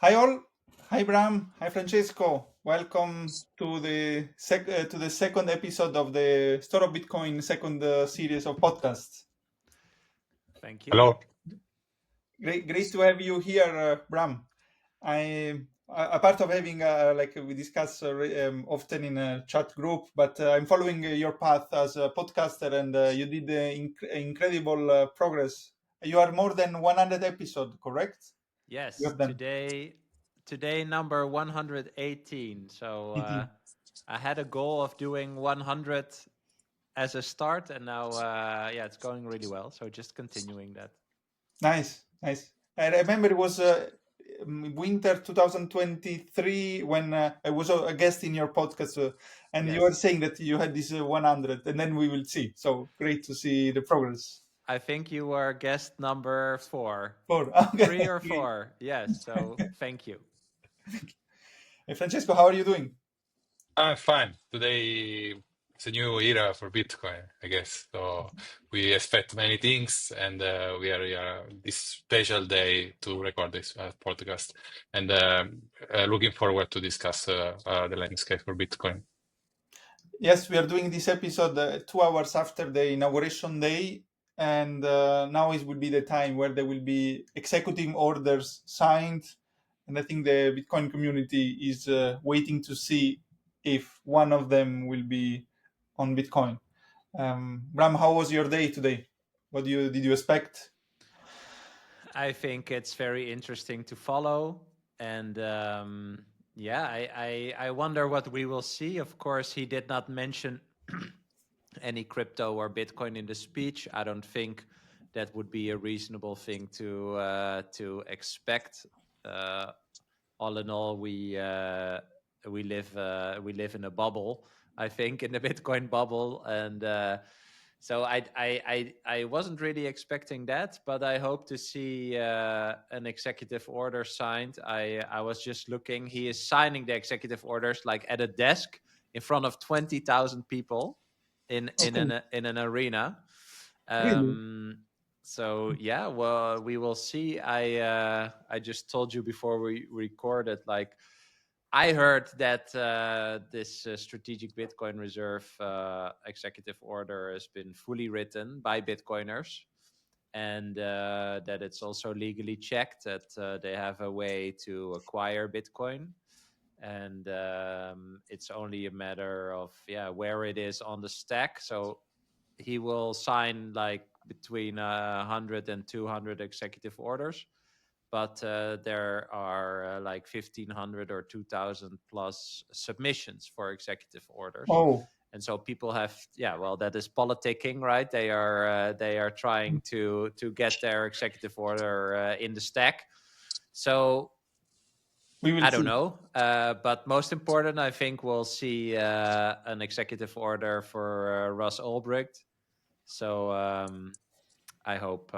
Hi all. Hi Bram. Hi Francesco. Welcome to the second episode of the Store of Bitcoin second series of podcasts. Thank you. Hello. Great to have you here, Bram. I a part of having like we discuss often in a chat group, but I'm following your path as a podcaster, and you did incredible progress. You are more than 100 episodes, correct? You Yes, have done. today number 118. So I had a goal of doing 100 as a start, and now it's going really well. So just continuing that. Nice. I remember it was winter 2023 when I was a guest in your podcast, and you Yes. were saying that you had this 100, and then we will see. So great to see the progress. I think you were guest number 4. 4. Okay. 3 or 4. Yes. So thank you. Hey, Francesco, how are you doing? I'm fine. Today it's a new era for Bitcoin, I guess. So we expect many things, and we are here this special day to record this podcast, and looking forward to discuss the landscape for Bitcoin. Yes, we are doing this episode 2 hours after the inauguration day, and now it will be the time where there will be executive orders signed, and I think the Bitcoin community is waiting to see if one of them will be on Bitcoin. Bram, how was your day today? What did you expect? I think it's very interesting to follow, and I wonder what we will see. Of course, he did not mention any crypto or Bitcoin in the speech. I don't think that would be a reasonable thing to expect. All in all, we live in a bubble. I think in the Bitcoin bubble, and so I wasn't really expecting that, but I hope to see an executive order signed. I was just looking. He is signing the executive orders like at a desk in front of 20,000 people in an arena. Really? So yeah, well, we will see. I just told you before we recorded, like, I heard that this strategic Bitcoin reserve executive order has been fully written by Bitcoiners, and that it's also legally checked, that they have a way to acquire Bitcoin, and it's only a matter of where it is on the stack. So he will sign like between 100 and 200 executive orders, but there are like 1,500 or 2,000 plus submissions for executive orders. Oh, And so people have, that is politicking, right? They are trying to get their executive order in the stack. So we will I see. don't know, but most important, I think we'll see an executive order for Russ Ulbricht. So I hope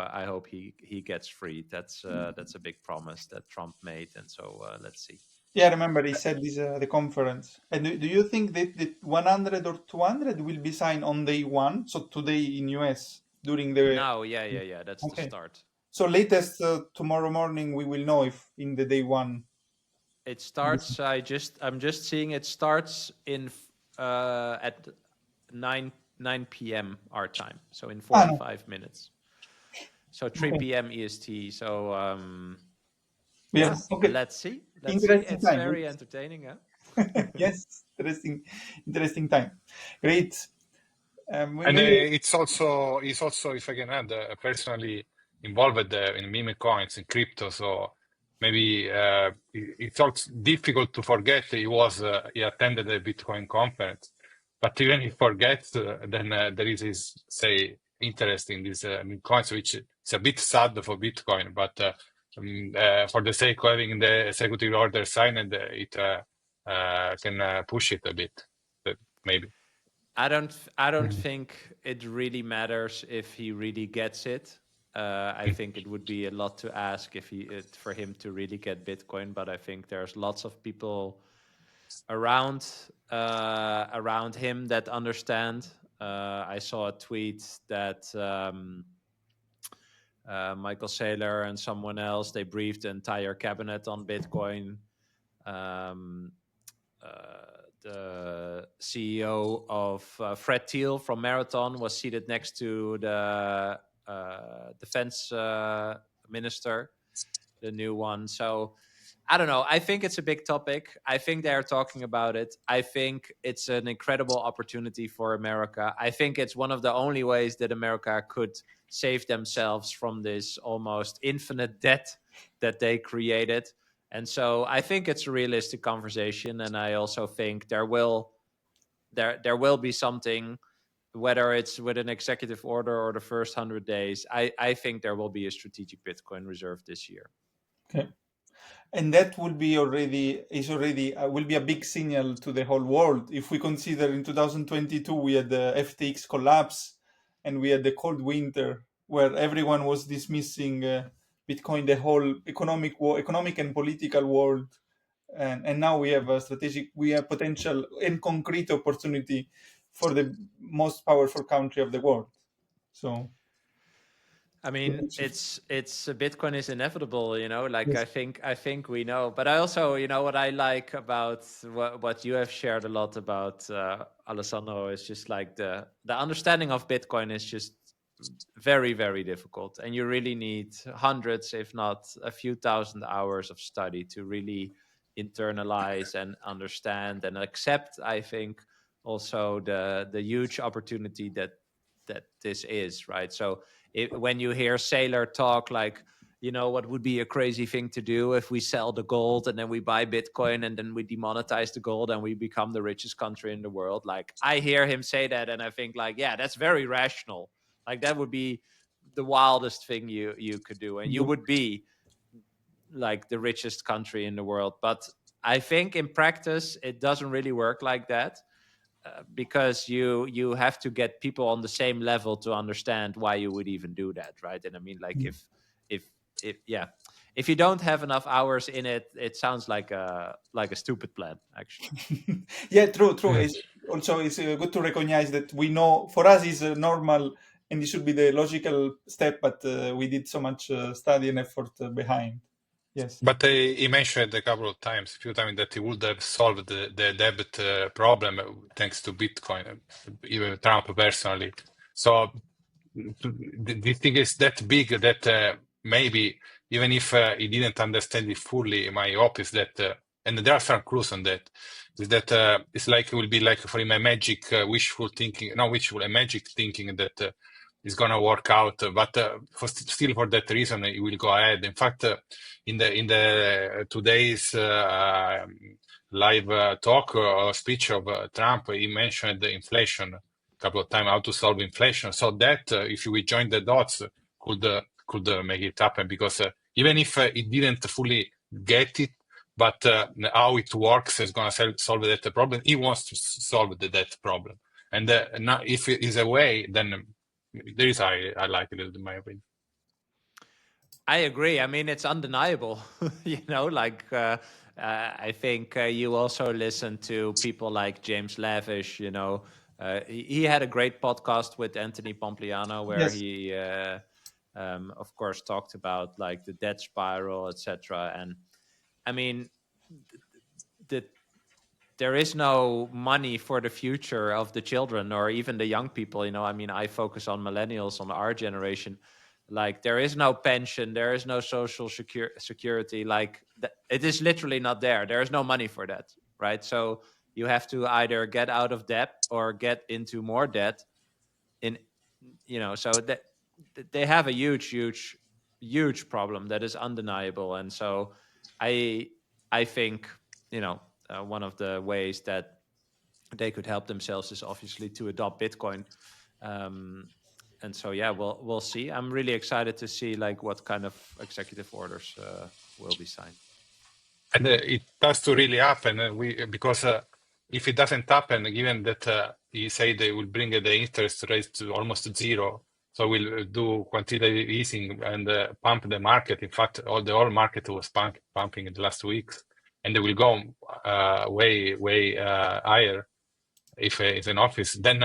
he gets freed. That's a big promise that Trump made, and so let's see. Yeah, I remember he said this at the conference. And do you think that 100 or 200 will be signed on day one? So today in US during the... No, yeah. That's the Okay. start. So latest tomorrow morning we will know if in the day one. It starts. I'm just seeing it starts in at 9 p.m. our time. So in 45 minutes. So 3 p.m. EST. So Okay. let's see. Interesting It's time. very entertaining, huh? Yes, interesting time. Great. And Maybe... it's also, if I can add, personally involved in meme coins and crypto. So maybe it's also difficult to forget he attended the Bitcoin conference. But even if he forgets, then there is his, say, interest in these meme coins, which is a bit sad for Bitcoin. But for the sake of having the executive order signed, it can push it a bit, maybe. I don't think it really matters if he really gets it. I think it would be a lot to ask for him to really get Bitcoin, but I think there's lots of people around him that understand. I saw a tweet that Michael Saylor and someone else, they briefed the entire cabinet on Bitcoin. The CEO of Fred Thiel from Marathon was seated next to the defense minister, the new one. So I don't know. I think it's a big topic. I think they're talking about it. I think it's an incredible opportunity for America. I think it's one of the only ways that America could save themselves from this almost infinite debt that they created. And so I think it's a realistic conversation. And I also think there will be something, whether it's with an executive order or the first 100 days. I think there will be a strategic Bitcoin reserve this year. Okay. And that will be will be a big signal to the whole world. If we consider in 2022 we had the FTX collapse and we had the cold winter where everyone was dismissing Bitcoin, the whole economic and political world, and now we have potential and concrete opportunity for the most powerful country of the world. So I mean, it's Bitcoin is inevitable, like yes. I think we know, but I also, what I like about what you have shared a lot about, Alessandro, is just like the understanding of Bitcoin is just very, very difficult. And you really need hundreds, if not a few thousand hours of study to really internalize and understand and accept, I think, also the huge opportunity that this is, right? So when you hear Saylor talk like, what would be a crazy thing to do if we sell the gold and then we buy Bitcoin and then we demonetize the gold and we become the richest country in the world. Like, I hear him say that and I think like, yeah, that's very rational. Like, that would be the wildest thing you could do. And you would be like the richest country in the world. But I think in practice, it doesn't really work like that. Because you have to get people on the same level to understand why you would even do that, right? And I mean, like if you don't have enough hours in it, it sounds like a stupid plan, actually. Yeah, true. It's good to recognize that we know for us is normal and it should be the logical step, but we did so much study and effort behind. Yes. But he mentioned a few times, that he would have solved the debt problem thanks to Bitcoin, even Trump personally. So the thing is that big that maybe even if he didn't understand it fully, my hope is that, and there are some clues on that, is that it's like it will be like for him a magic wishful thinking that is gonna work out, but still for that reason he will go ahead. In fact, in the today's live talk or speech of Trump, he mentioned the inflation a couple of times, how to solve inflation. So that if we join the dots, could make it happen, because even if he didn't fully get it, but how it works is going to solve that problem. He wants to solve the debt problem, and now if it is a way, then there is I like it in my opinion. I agree. I mean, it's undeniable. I think you also listen to people like James Lavish. He had a great podcast with Anthony Pompliano where yes. He, of course, talked about like the debt spiral, etc. And I mean, there is no money for the future of the children or even the young people. I mean, I focus on millennials, on our generation. Like, there is no pension, there is no social security. Like, it is literally not there. There is no money for that, right? So you have to either get out of debt or get into more debt. So that they have a huge problem that is undeniable. And so I think one of the ways that they could help themselves is obviously to adopt Bitcoin. And so, yeah, we'll see. I'm really excited to see like what kind of executive orders will be signed. And it has to really happen, because if it doesn't happen, given that he said they will bring the interest rate to almost zero, so we'll do quantitative easing and pump the market. In fact, the whole market was pumping in the last weeks, and they will go way higher. if it's an office, then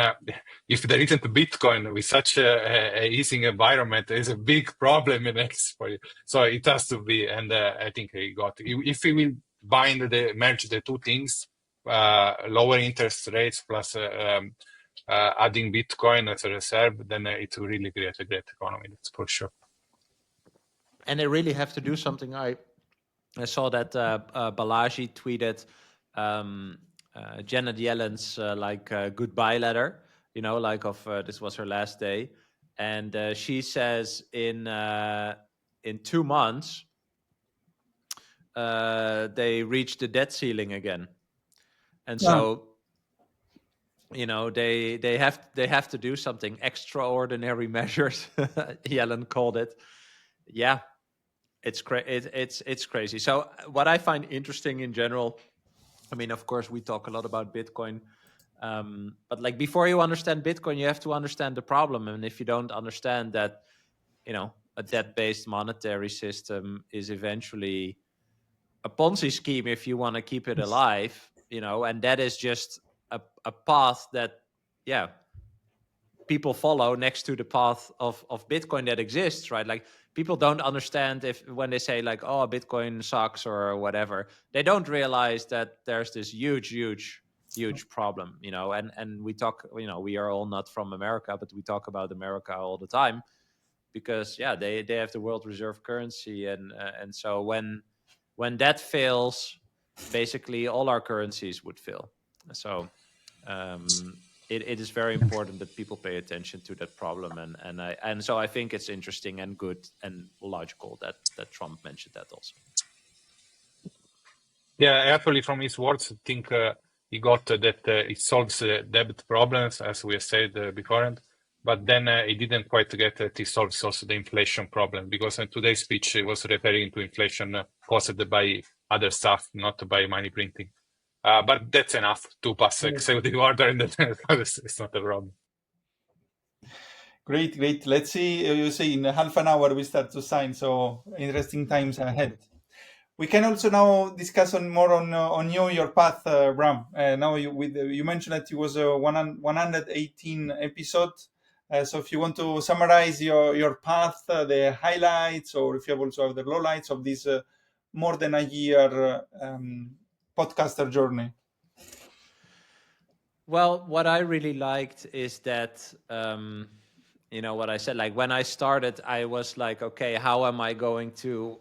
if there isn't Bitcoin with such a easing environment, there is a big problem in next for you. So it has to be, and I think he got. If we will merge the two things, lower interest rates plus adding Bitcoin as a reserve, then it will really create a great economy. That's for sure. And they really have to do something. I saw that Balaji tweeted Janet Yellen's goodbye letter, like of this was her last day. And she says in 2 months, they reached the debt ceiling again. And so, they have to do something, extraordinary measures, Yellen called it. Yeah. It's crazy. So what I find interesting in general, I mean, of course, we talk a lot about Bitcoin, but like before you understand Bitcoin, you have to understand the problem. And if you don't understand that, a debt-based monetary system is eventually a Ponzi scheme if you want to keep it alive, and that is just a path that, people follow next to the path of Bitcoin that exists, right? Like people don't understand when they say like, oh, Bitcoin sucks or whatever, they don't realize that there's this huge problem, and we talk, we are all not from America, but we talk about America all the time because they have the world reserve currency. And so when that fails, basically all our currencies would fail. So, it is very important that people pay attention to that problem, and so I think it's interesting and good and logical that Trump mentioned that also. Yeah, actually, from his words, I think he got that it solves debt problems, as we said beforehand. But then he didn't quite get that it solves also the inflation problem, because in today's speech he was referring to inflation caused by other stuff, not by money printing. But that's enough to pass executive order, and it's not a problem. Great. Let's see. You say in half an hour we start to sign, so interesting times ahead. We can also now discuss more on your path, Bram. Now you mentioned that it was a 118 episode. So if you want to summarize your path, the highlights, or if you have also the lowlights of this more than a year podcaster journey. Well, what I really liked is that, what I said, like when I started, I was like, okay, how am I going to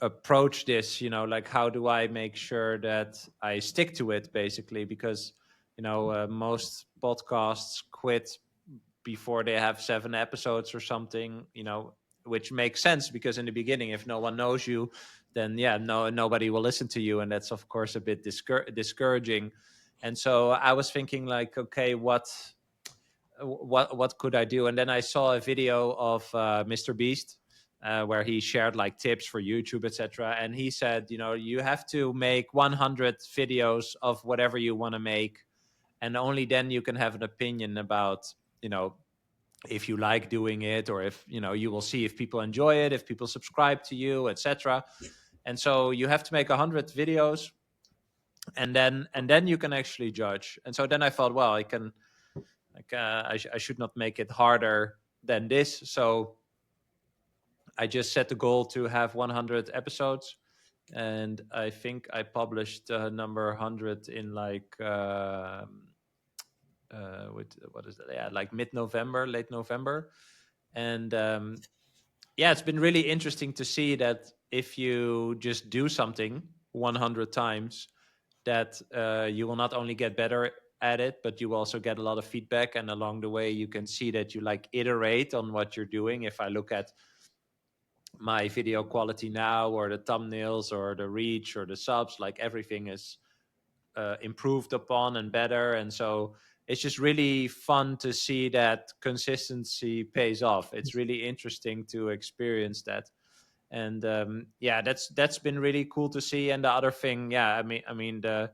approach this? Like how do I make sure that I stick to it, basically? Because, most podcasts quit before they have 7 episodes or something, which makes sense because in the beginning, if no one knows you, then nobody will listen to you. And that's of course a bit discouraging. And so I was thinking like, okay, what could I do? And then I saw a video of Mr. Beast where he shared like tips for YouTube, etc. And he said, you have to make 100 videos of whatever you want to make, and only then you can have an opinion about, if you like doing it, or if, you will see if people enjoy it, if people subscribe to you, etc. And so you have to make 100 videos, and then you can actually judge. And so then I thought, well, I should not make it harder than this. So I just set the goal to have 100 episodes, and I think I published number 100 in like what is that? Yeah, like mid-November, late November. And it's been really interesting to see that if you just do something 100 times, that you will not only get better at it, but you also get a lot of feedback. And along the way, you can see that you like iterate on what you're doing. If I look at my video quality now, or the thumbnails, or the reach, or the subs, like everything is improved upon and better. And so it's just really fun to see that consistency pays off. It's really interesting to experience that. And that's been really cool to see. And the other thing, the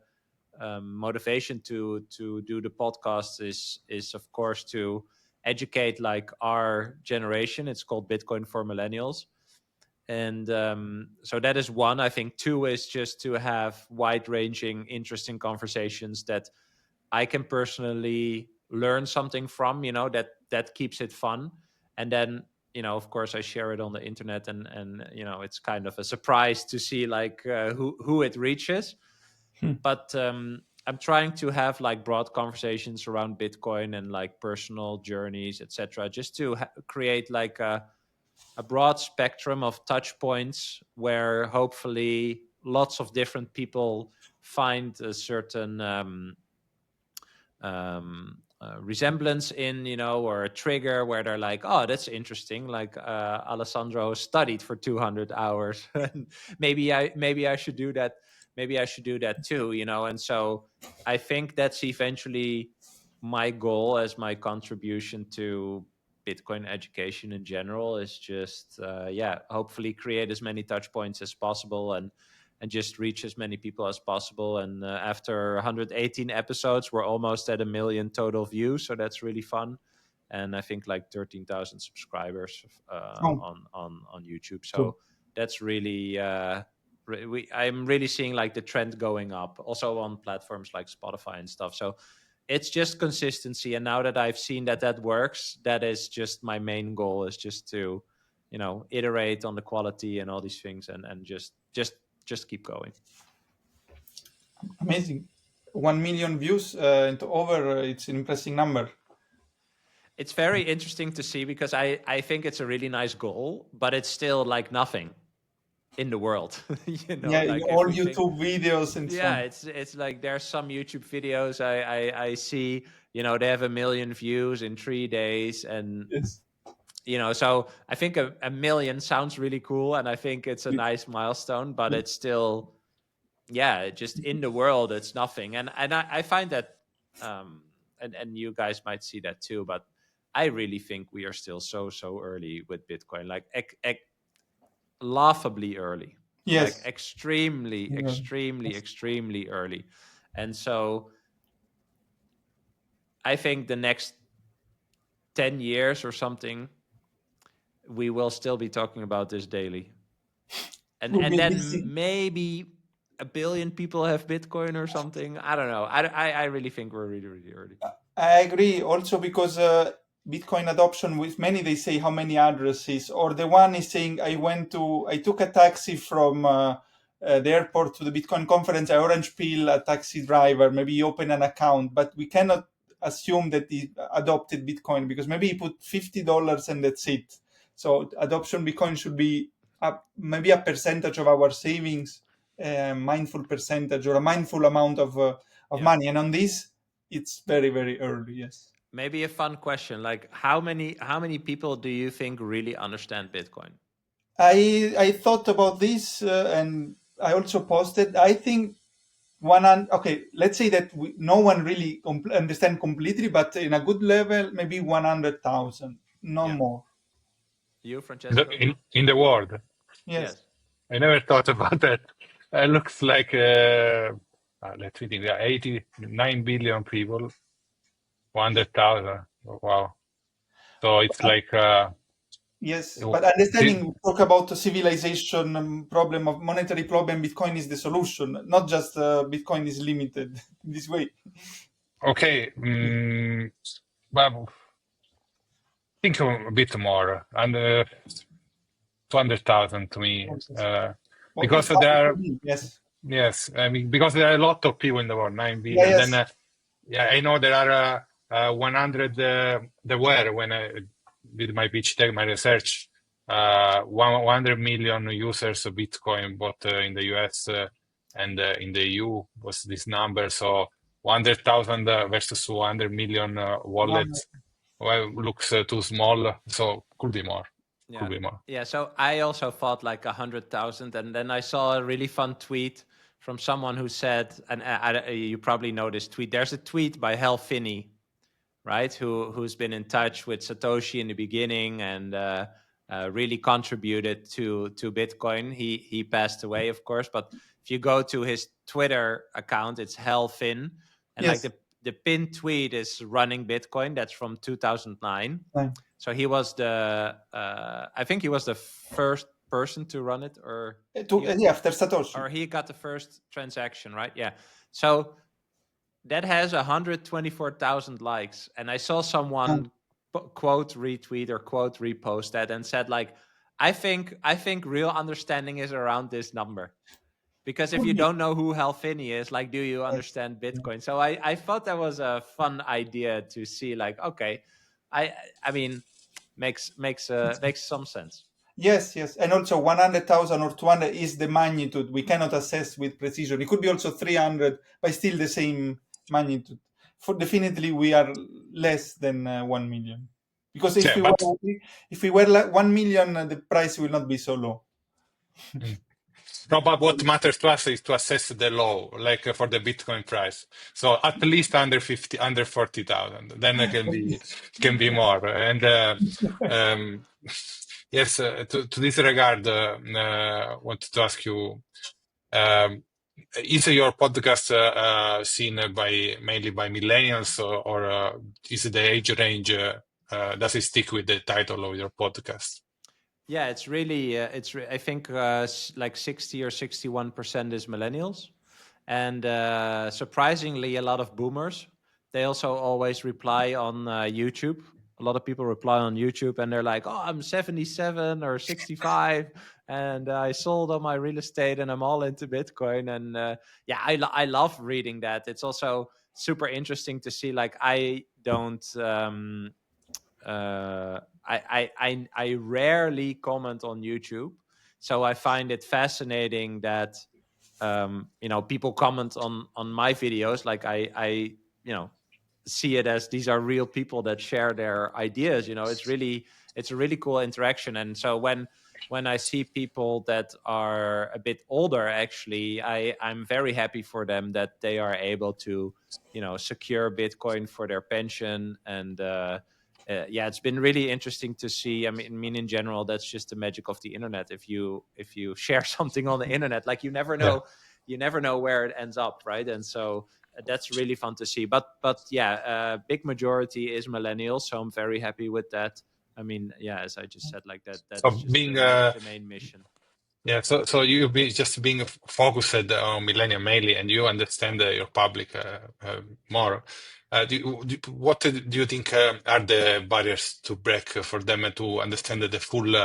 motivation to do the podcast is of course to educate like our generation. It's called Bitcoin for Millennials. And so that is one. I think 2 is just to have wide-ranging, interesting conversations that I can personally learn something from, that keeps it fun. And then, of course, I share it on the internet, and it's kind of a surprise to see like who it reaches. But I'm trying to have like broad conversations around Bitcoin and like personal journeys, etc., just to create like a broad spectrum of touch points where hopefully lots of different people find a certain resemblance in, or a trigger where they're like, oh, that's interesting. Like Alessandro studied for 200 hours. maybe I should do that. Maybe I should do that too, And so I think that's eventually my goal as my contribution to Bitcoin education in general, is just, hopefully create as many touch points as possible and just reach as many people as possible. And after 118 episodes, we're almost at 1 million total views. So that's really fun. And I think like 13,000 subscribers on YouTube. So that's really, I'm really seeing like the trend going up also on platforms like Spotify and stuff. So it's just consistency. And now that I've seen that works, that is just my main goal, is just to, iterate on the quality and all these things, and just keep going. Amazing. 1 million views and over, it's an impressive number. It's very interesting to see, because I think it's a really nice goal, but it's still like nothing in the world. Like all YouTube videos and so on. It's like there's some YouTube videos I see, they have 1 million views in 3 days, and yes. So I think a million sounds really cool, and I think it's a nice milestone, but it's still, just in the world, it's nothing. And I find that, and you guys might see that too, but I really think we are still so early with Bitcoin, like laughably early. Yes. Like extremely early. And so I think the next 10 years or something, we will still be talking about this daily. And then maybe 1 billion people have Bitcoin or something. I don't know. I really think we're really, really early. I agree also, because Bitcoin adoption, with many, they say how many addresses, or the one is saying, I took a taxi from the airport to the Bitcoin conference, I orange pill a taxi driver, maybe he opened an account, but we cannot assume that he adopted Bitcoin, because maybe he put $50 and that's it. So adoption Bitcoin should be maybe a percentage of our savings, mindful percentage, or a mindful amount of money. And on this, it's very, very early. Yes. Maybe a fun question, like how many people do you think really understand Bitcoin? I thought about this and I also posted. I think okay, let's say that no one really understand completely, but in a good level, maybe 100,000, no more. You, Francesco? In the world? Yes. I never thought about that. It looks like, let's think, there are 89 billion people, 100,000. Wow. So it's like... yes, but understanding, we talk about the civilization problem of monetary problem, Bitcoin is the solution, not just Bitcoin is limited this way. Okay, but think a bit more, and 200,000 to me, because there are yes, I mean, because there are a lot of people in the world, 9 billion. Then I know there are 100. There were, when I did my pitch deck, my research, 100 million users of Bitcoin, both in the US and in the EU was this number. So 100,000 versus 100 million wallets. Well, looks too small, so could be more. Yeah. Could be more. Yeah. So I also thought like 100,000, and then I saw a really fun tweet from someone who said, and you probably know this tweet. There's a tweet by Hal Finney, right? Who's been in touch with Satoshi in the beginning and really contributed to Bitcoin. He passed away, of course, but if you go to his Twitter account, it's Hal Finn, and like the pinned tweet is running Bitcoin. That's from 2009. So he was I think he was the first person to run it, or after Satoshi, or he got the first transaction, right? Yeah. So that has 124,000 likes, and I saw someone quote retweet or quote repost that and said like, I think real understanding is around this number. Because if Could you be. don't know who Hal Finney is, like, do you Yes. understand Bitcoin? So I thought that was a fun idea to see, like, okay, I mean, makes some sense. Yes, yes. And also 100,000 or 200 is the magnitude. We cannot assess with precision. It could be also 300, but still the same magnitude. For definitely, we are less than 1 million. Because Yeah, but if we were like 1 million, the price will not be so low. Mm. No, but what matters to us is to assess the low, like for the Bitcoin price. So at least under 50, under 40,000. Then it can be more. And um, yes, to this regard, wanted to ask you, um, is your podcast seen mainly by millennials, or is the age range? Does it stick with the title of your podcast? Yeah, it's really I think like 60 or 61% is millennials, and surprisingly a lot of boomers. They also always reply on YouTube. A lot of people reply on YouTube and they're like, oh, I'm 77 or 65 and I sold all my real estate and I'm all into Bitcoin. And yeah, I love reading that. It's also super interesting to see, like, I don't I rarely comment on YouTube, so I find it fascinating that people comment on my videos. Like, I see it as these are real people that share their ideas. It's a really cool interaction. And so when I see people that are a bit older, actually, I'm very happy for them that they are able to secure Bitcoin for their pension. And yeah, it's been really interesting to see. I mean, in general, that's just the magic of the internet. If you share something on the internet, like, you never Yeah. know where it ends up, right? And so that's really fun to see. But yeah, big majority is millennials, so I'm very happy with that. I mean, yeah, as I just said, like that's So just being the main mission. Yeah, so you be just being focused on millennial mainly, and you understand your public more. What do you think are the barriers to break for them to understand the full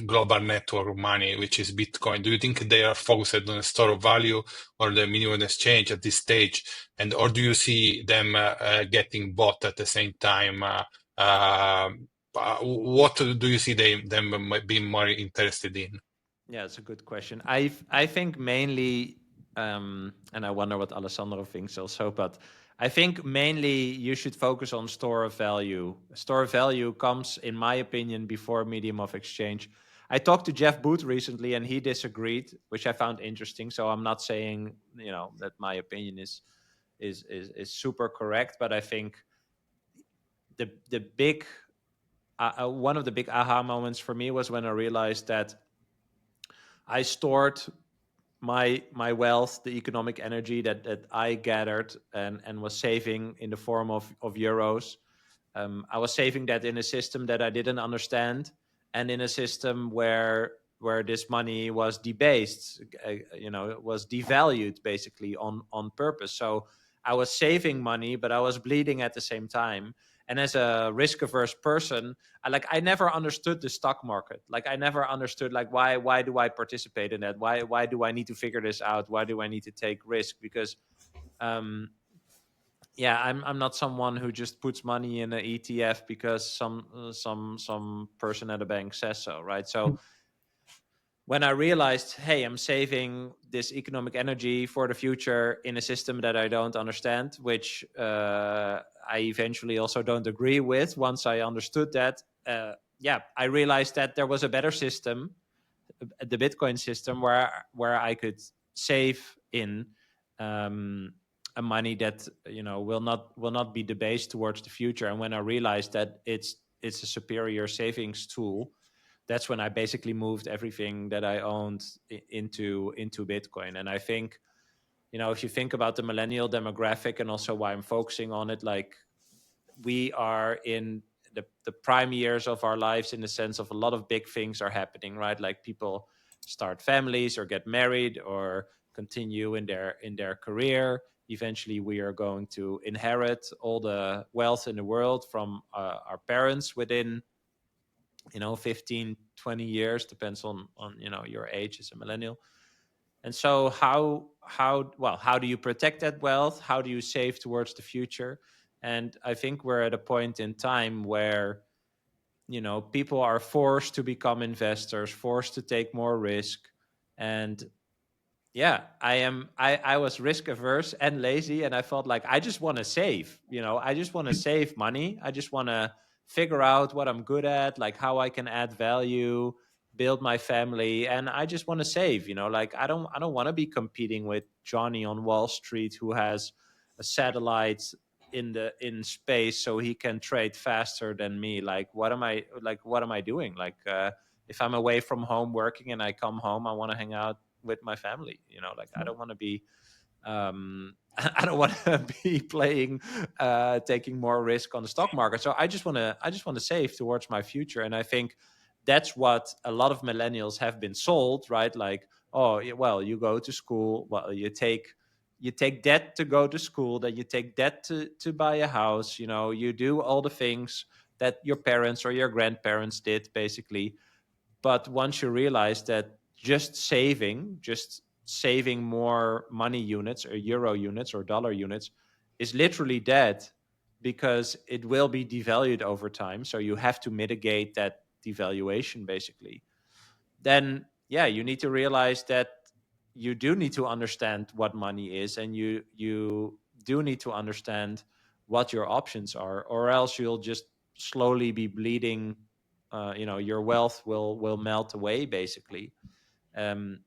global network of money, which is Bitcoin? Do you think they are focused on a store of value or the minimum exchange at this stage, or do you see them getting bought at the same time? What do you see them being more interested in? Yeah, it's a good question. I think mainly, and I wonder what Alessandro thinks also, but I think mainly you should focus on store of value. Store of value comes, in my opinion, before medium of exchange. I talked to Jeff Booth recently, and he disagreed, which I found interesting. So I'm not saying that my opinion is super correct, but I think the big one of the big aha moments for me was when I realized that I stored my wealth, the economic energy that I gathered and was saving in the form of euros. I was saving that in a system that I didn't understand, and in a system where this money was debased, it was devalued basically on purpose. So I was saving money, but I was bleeding at the same time. And as a risk averse person, I never understood the stock market. Like, I never understood, like, why do I participate in that? Why do I need to figure this out? Why do I need to take risk? Because yeah, I'm not someone who just puts money in an ETF because some person at a bank says so, right? So when I realized, hey, I'm saving this economic energy for the future in a system that I don't understand, which I eventually also don't agree with. Once I understood that, yeah, I realized that there was a better system, the Bitcoin system, where I could save in a money that will not be debased towards the future. And when I realized that it's a superior savings tool, that's when I basically moved everything that I owned into Bitcoin. And I think, if you think about the millennial demographic and also why I'm focusing on it, like, we are in the prime years of our lives, in the sense of a lot of big things are happening, right? Like, people start families or get married or continue in their career. eventually we are going to inherit all the wealth in the world from our parents within 15, 20 years, depends on your age as a millennial. And so how do you protect that wealth? How do you save towards the future? And I think we're at a point in time where people are forced to become investors, forced to take more risk. And I was risk averse and lazy, and I felt like I just want to save. I just want to save money. I just want to figure out what I'm good at, like how I can add value, build my family, and I just want to save. Like I don't want to be competing with Johnny on Wall Street who has a satellite in space so he can trade faster than me. Like what am I doing? Like if I'm away from home working and I come home, I want to hang out with my family. Like I don't want to be I don't want to be playing taking more risk on the stock market. So I just want to save towards my future. And I think that's what a lot of millennials have been sold, right? Like, oh well, you go to school, well, you take debt to go to school, then you take debt to buy a house, you do all the things that your parents or your grandparents did basically. But once you realize that just saving more money units or euro units or dollar units is literally dead, because it will be devalued over time. So you have to mitigate that devaluation basically. Then, you need to realize that you do need to understand what money is, and you do need to understand what your options are, or else you'll just slowly be bleeding. Your wealth will melt away basically. And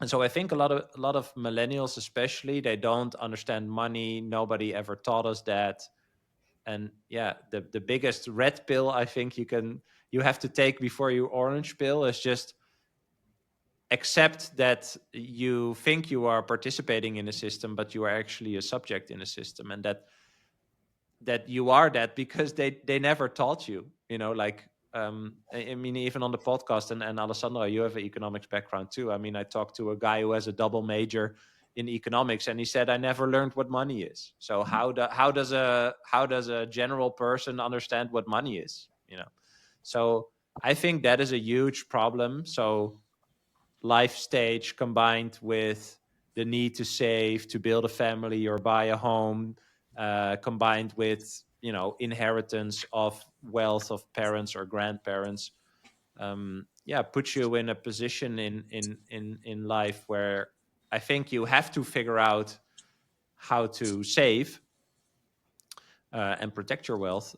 so I think a lot of millennials especially, they don't understand money. Nobody ever taught us that. And the biggest red pill I think you have to take before you orange pill is just accept that you think you are participating in a system, but you are actually a subject in a system, and that you are that because they never taught you. I mean, even on the podcast, and Alessandro, you have an economics background too. I mean, I talked to a guy who has a double major in economics, and he said, I never learned what money is. So how does a general person understand what money is? So I think that is a huge problem. So life stage combined with the need to save, to build a family or buy a home, combined with inheritance of wealth of parents or grandparents, puts you in a position in life where I think you have to figure out how to save and protect your wealth,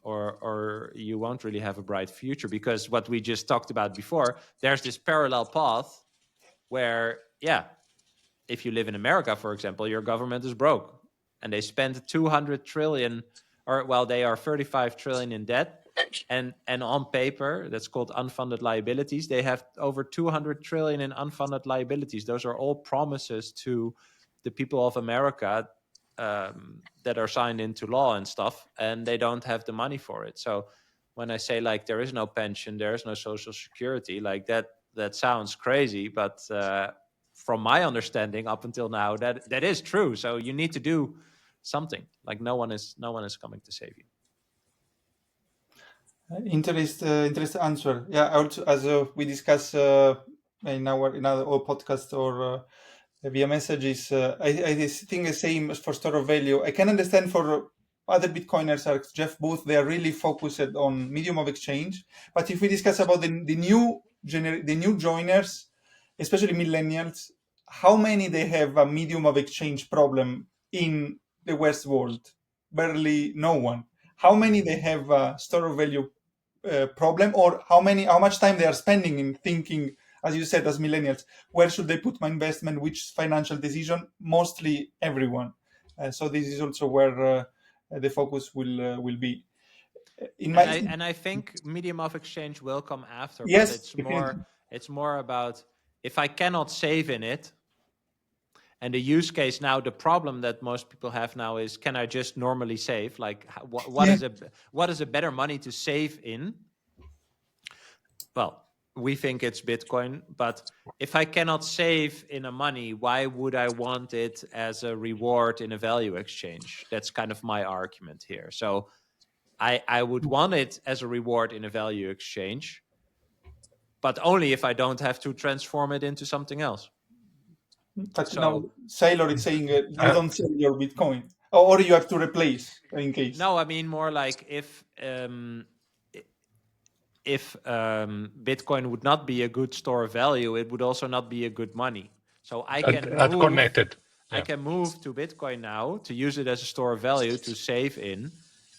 or you won't really have a bright future. Because what we just talked about before, there's this parallel path where, if you live in America, for example, your government is broke and they spend 200 trillion, they are 35 trillion in debt. And on paper, that's called unfunded liabilities. They have over 200 trillion in unfunded liabilities. Those are all promises to the people of America that are signed into law and stuff, and they don't have the money for it. So when I say like there is no pension, there is no social security, like that sounds crazy, but from my understanding up until now, that is true. So you need to do something. Like no one is coming to save you. Interesting answer. Also, as we discussed in our podcast or via messages, I think the same for store of value. I can understand for other Bitcoiners like Jeff Booth, they are really focused on medium of exchange. But if we discuss about the new joiners, especially millennials, how many they have a medium of exchange problem in the West world? Barely no one. How many they have a store of value problem, or how much time they are spending in thinking, as you said, as millennials, where should they put my investment, which financial decision? Mostly everyone. So this is also where the focus will be. I think medium of exchange will come after, yes, but it's more about if I cannot save in it. And the use case now, the problem that most people have now is, can I just normally save? Like, what is a better money to save in? Well, we think it's Bitcoin, but if I cannot save in a money, why would I want it as a reward in a value exchange? That's kind of my argument here. So I would want it as a reward in a value exchange, but only if I don't have to transform it into something else. But So- now Sailor is saying you don't sell your Bitcoin, or you have to replace in case. No, I mean more like if Bitcoin would not be a good store of value, it would also not be a good money. So I can move, connected. I can move to Bitcoin now to use it as a store of value to save in.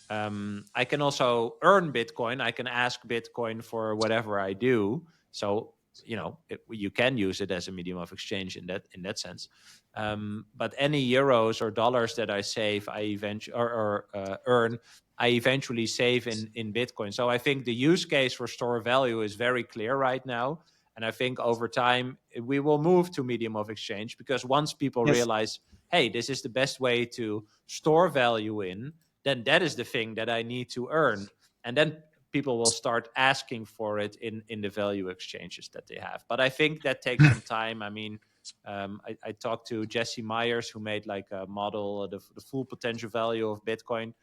I can also earn Bitcoin. I can ask Bitcoin for whatever I do. So you can use it as a medium of exchange in that sense. But any euros or dollars that I save, I eventually earn, I eventually save in Bitcoin. So I think the use case for store of value is very clear right now. And I think over time, we will move to medium of exchange, because once people realize, hey, this is the best way to store value in, then that is the thing that I need to earn. And then people will start asking for it in the value exchanges that they have. But I think that takes some time. I mean, I talked to Jesse Myers, who made like a model of the full potential value of Bitcoin.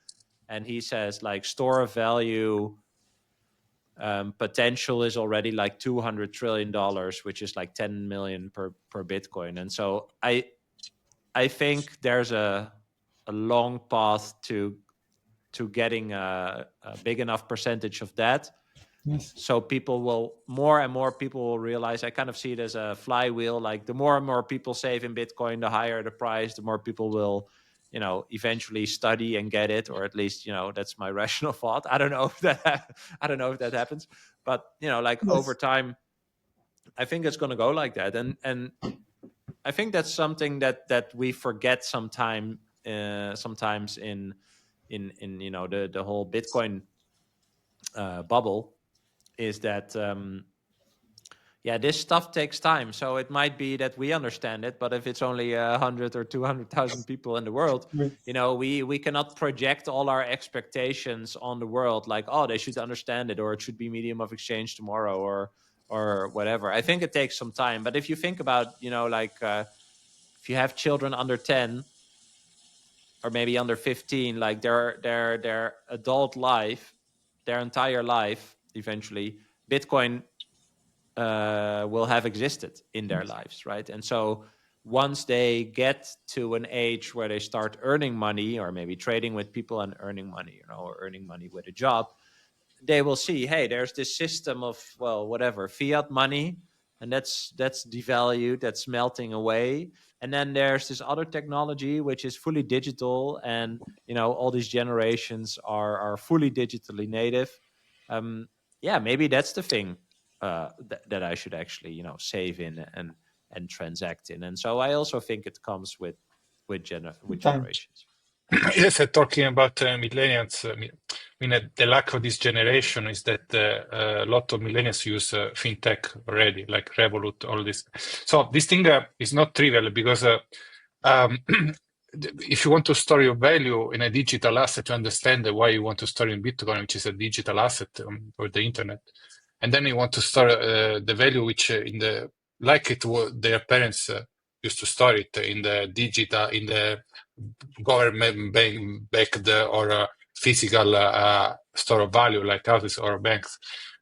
And he says like store of value potential is already like $200 trillion, which is like 10 million per Bitcoin. And so I think there's a long path to getting a big enough percentage of that. Yes. So more and more people will realize, I kind of see it as a flywheel, like the more and more people save in Bitcoin, the higher the price, the more people will, eventually study and get it, or at least, that's my rational thought. I don't know if that happens, but over time, I think it's going to go like that. And I think that's something that we forget sometimes in the whole Bitcoin bubble, is that this stuff takes time. So it might be that we understand it, but if it's only 100 or 200,000 people in the world, we cannot project all our expectations on the world, like, oh, they should understand it, or it should be medium of exchange tomorrow, or whatever. I think it takes some time. But if you think about, if you have children under 10 or maybe under 15, like their adult life, their entire life, eventually Bitcoin will have existed in their lives, right? And so once they get to an age where they start earning money, or maybe trading with people and earning money, or earning money with a job, they will see, hey, there's this system of, fiat money, and that's devalued, that's melting away. And then there's this other technology which is fully digital, and all these generations are fully digitally native. Maybe that's the thing that I should actually Time. save in and transact in. And so I also think it comes with generations. Yes, talking about millennials, the lack of this generation is that a lot of millennials use fintech already, like Revolut, all this. So this thing is not trivial, because if you want to store your value in a digital asset, you understand why you want to store in Bitcoin, which is a digital asset for the internet. And then you want to store the value which like it was their parents used to store it in the digital, in the government backed or physical store of value, like houses or banks.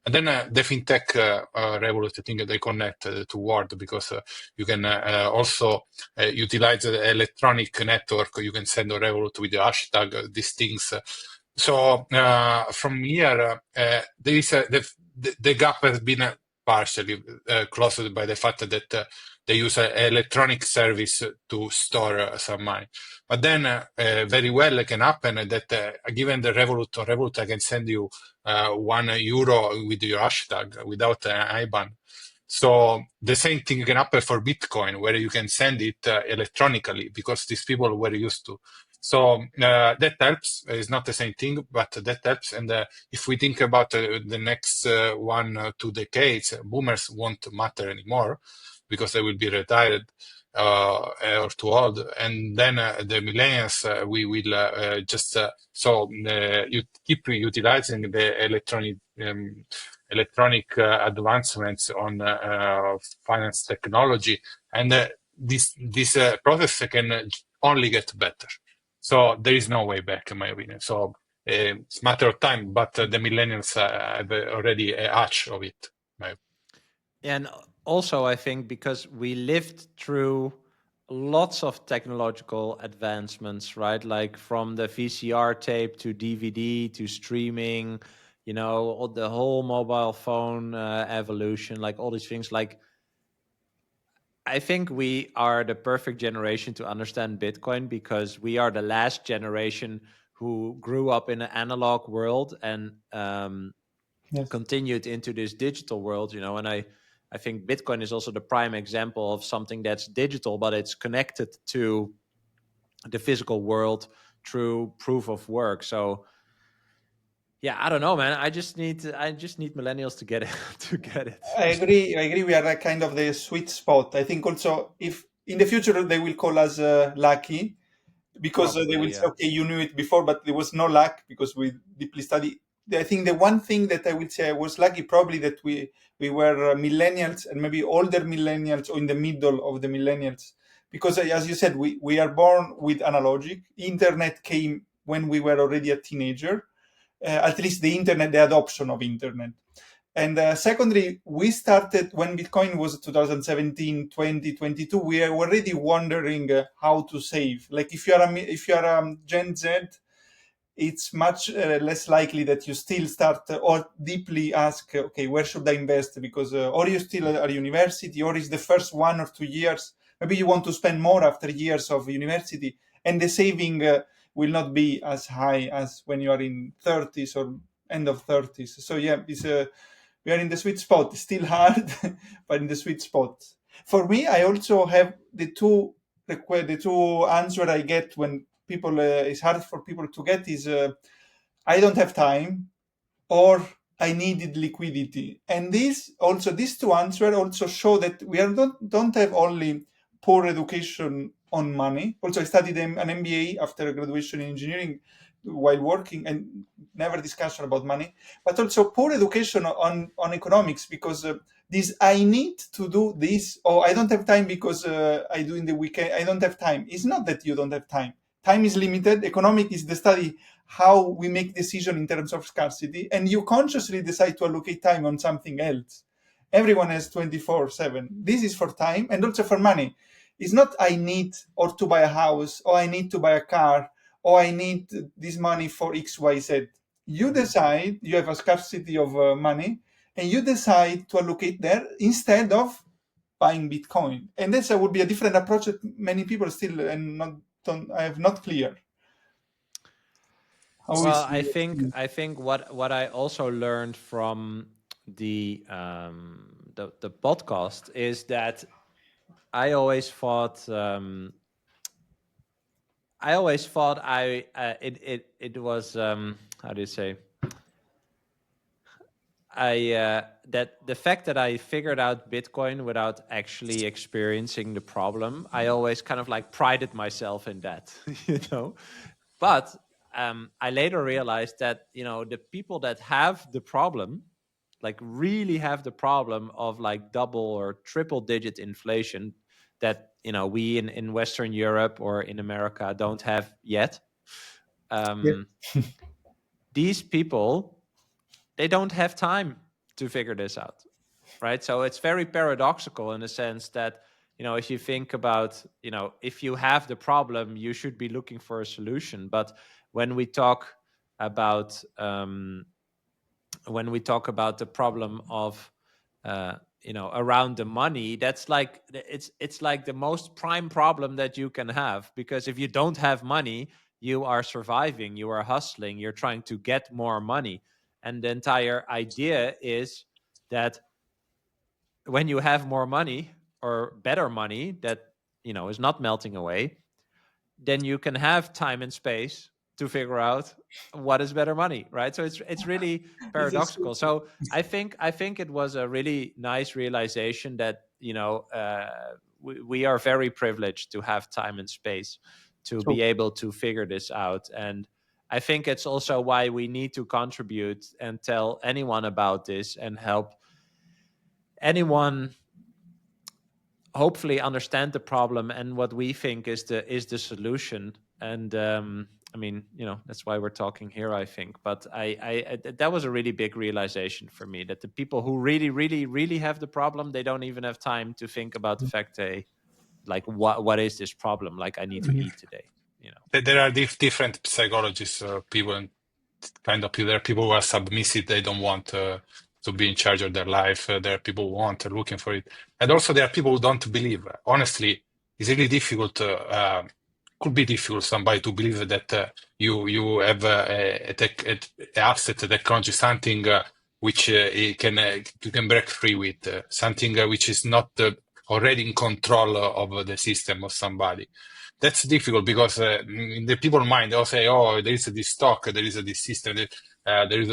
And then the fintech Revolut, I think they connect toward, because you can also utilize the electronic network. You can send a Revolut with the hashtag, these things. So from here, there is the gap has been partially closed by the fact that they use an electronic service to store some money. But then very well it can happen that given the Revolut, I can send you €1 with your hashtag without an IBAN. So the same thing can happen for Bitcoin, where you can send it electronically, because these people were used to. So that helps. It's not the same thing, but that helps. And if we think about the next 1-2 decades, boomers won't matter anymore, because they will be retired or too old. And then the millennials, we will just you keep utilizing the electronic advancements on finance technology, and this process can only get better. So there is no way back, in my opinion. So it's a matter of time, but the millennials have already a hatch of it. And also, I think because we lived through lots of technological advancements, right? Like from the VCR tape to DVD to streaming, the whole mobile phone evolution, like all these things. Like, I think we are the perfect generation to understand Bitcoin because we are the last generation who grew up in an analog world and continued into this digital world, and I think Bitcoin is also the prime example of something that's digital, but it's connected to the physical world through proof of work. So yeah, I don't know, man. I just need millennials to get it. I agree. We are kind of the sweet spot. I think also if in the future they will call us lucky because they will say, okay, you knew it before, but there was no luck because we deeply study. I think the one thing that I would say I was lucky probably that we were millennials and maybe older millennials or in the middle of the millennials. Because as you said, we are born with analogic. Internet came when we were already a teenager, at least the adoption of internet. And secondly, we started when Bitcoin was 2017, 2022. We are already wondering how to save. Like if you are Gen Z, it's much less likely that you still start or deeply ask, okay, where should I invest? Because or you still are university, or is the first 1 or 2 years. Maybe you want to spend more after years of university, and the saving will not be as high as when you are in 30s or end of 30s. So yeah, we are in the sweet spot. It's still hard, but in the sweet spot. For me, I also have the two answer I get when people it's hard for people to get is I don't have time or I needed liquidity. And these two answers also show that we don't have only poor education on money. Also, I studied an MBA after graduation in engineering while working and never discussion about money, but also poor education on economics because this I need to do this or I don't have time because I do in the weekend. I don't have time. It's not that you don't have time. Time is limited. Economic is the study how we make decision in terms of scarcity, and you consciously decide to allocate time on something else. Everyone has 24/7. This is for time and also for money. It's not I need or to buy a house or I need to buy a car or I need this money for XYZ. You decide, you have a scarcity of money, and you decide to allocate there instead of buying Bitcoin. And this would be a different approach that many people still I have not clear. Well, I think what I also learned from the podcast is that I always thought it was how do you say that the fact that I figured out Bitcoin without actually experiencing the problem, I always kind of like prided myself in that, But I later realized that the people that have the problem, like really have the problem of like double or triple digit inflation that we in Western Europe or in America don't have yet. These people, they don't have time to figure this out, right? So it's very paradoxical in the sense that if you think about if you have the problem, you should be looking for a solution. But when we talk about the problem of around the money, that's like it's like the most prime problem that you can have, because if you don't have money, you are surviving, you are hustling, you're trying to get more money. And the entire idea is that when you have more money or better money that is not melting away, then you can have time and space to figure out what is better money, right? So it's really paradoxical. So I think it was a really nice realization that we are very privileged to have time and space to be able to figure this out. And I think it's also why we need to contribute and tell anyone about this and help anyone hopefully understand the problem and what we think is the solution. And I mean, that's why we're talking here, I think. But I that was a really big realization for me, that the people who really, really, really have the problem, they don't even have time to think about the fact what is this problem? Like, I need to eat today. There are different psychologists, people, and kind of people. There are people who are submissive; they don't want to be in charge of their life. There are people who want, looking for it, and also there are people who don't believe. Honestly, it's really difficult. Could be difficult somebody to believe that you have a asset, a technology, something which you can break free with, something which is not already in control of the system of somebody. That's difficult because in the people's mind, they'll say, "Oh, there is this stock, there is this system, there is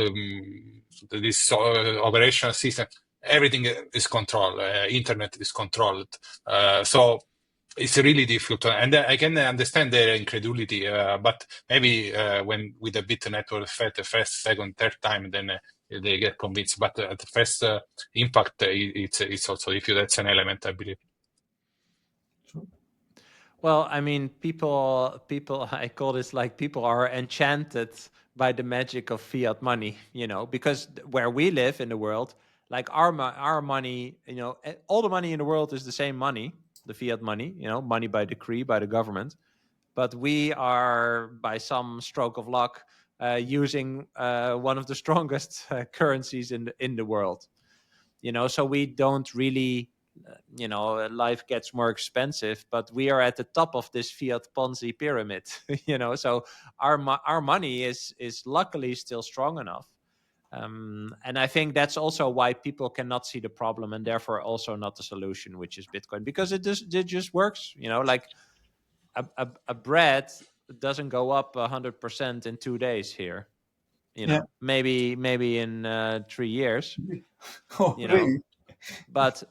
this operational system. Everything is controlled. Internet is controlled." So it's really difficult, and I can understand their incredulity. But maybe when with a bit network effect, the first, second, third time, then they get convinced. But at the first impact, it's also difficult. That's an element, I believe. Well, I mean, people, I call this like people are enchanted by the magic of fiat money, because where we live in the world, like our money, all the money in the world is the same money, the fiat money, money by decree by the government. But we are, by some stroke of luck, using one of the strongest currencies in the world, so we don't really, life gets more expensive, but we are at the top of this fiat Ponzi pyramid, so our money is luckily still strong enough. And I think that's also why people cannot see the problem, and therefore also not the solution, which is Bitcoin, because it just works, like a bread doesn't go up 100% in 2 days here, maybe in 3 years. Oh, really? But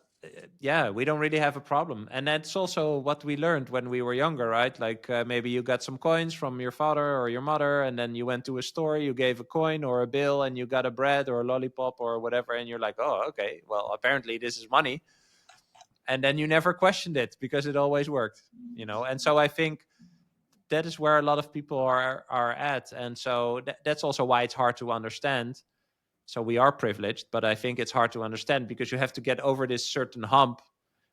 yeah, we don't really have a problem. And that's also what we learned when we were younger, right? Like maybe you got some coins from your father or your mother, and then you went to a store, you gave a coin or a bill, and you got a bread or a lollipop or whatever, and you're like, oh, okay, well, apparently this is money. And then you never questioned it because it always worked, And so I think that is where a lot of people are at. And so that's also why it's hard to understand. So we are privileged, but I think it's hard to understand because you have to get over this certain hump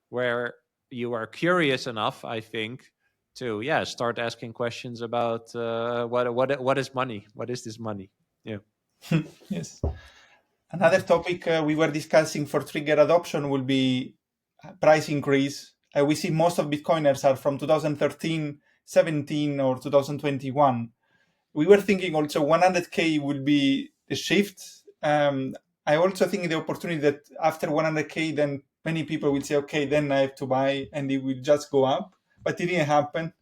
where you are curious enough, I think, to start asking questions about what is money? What is this money? Yeah. Yes. Another topic we were discussing for trigger adoption will be price increase. We see most of Bitcoiners are from 2013, 17, or 2021. We were thinking also 100K will be the shift. I also think the opportunity that after 100K, then many people will say, okay, then I have to buy, and it will just go up. But it didn't happen.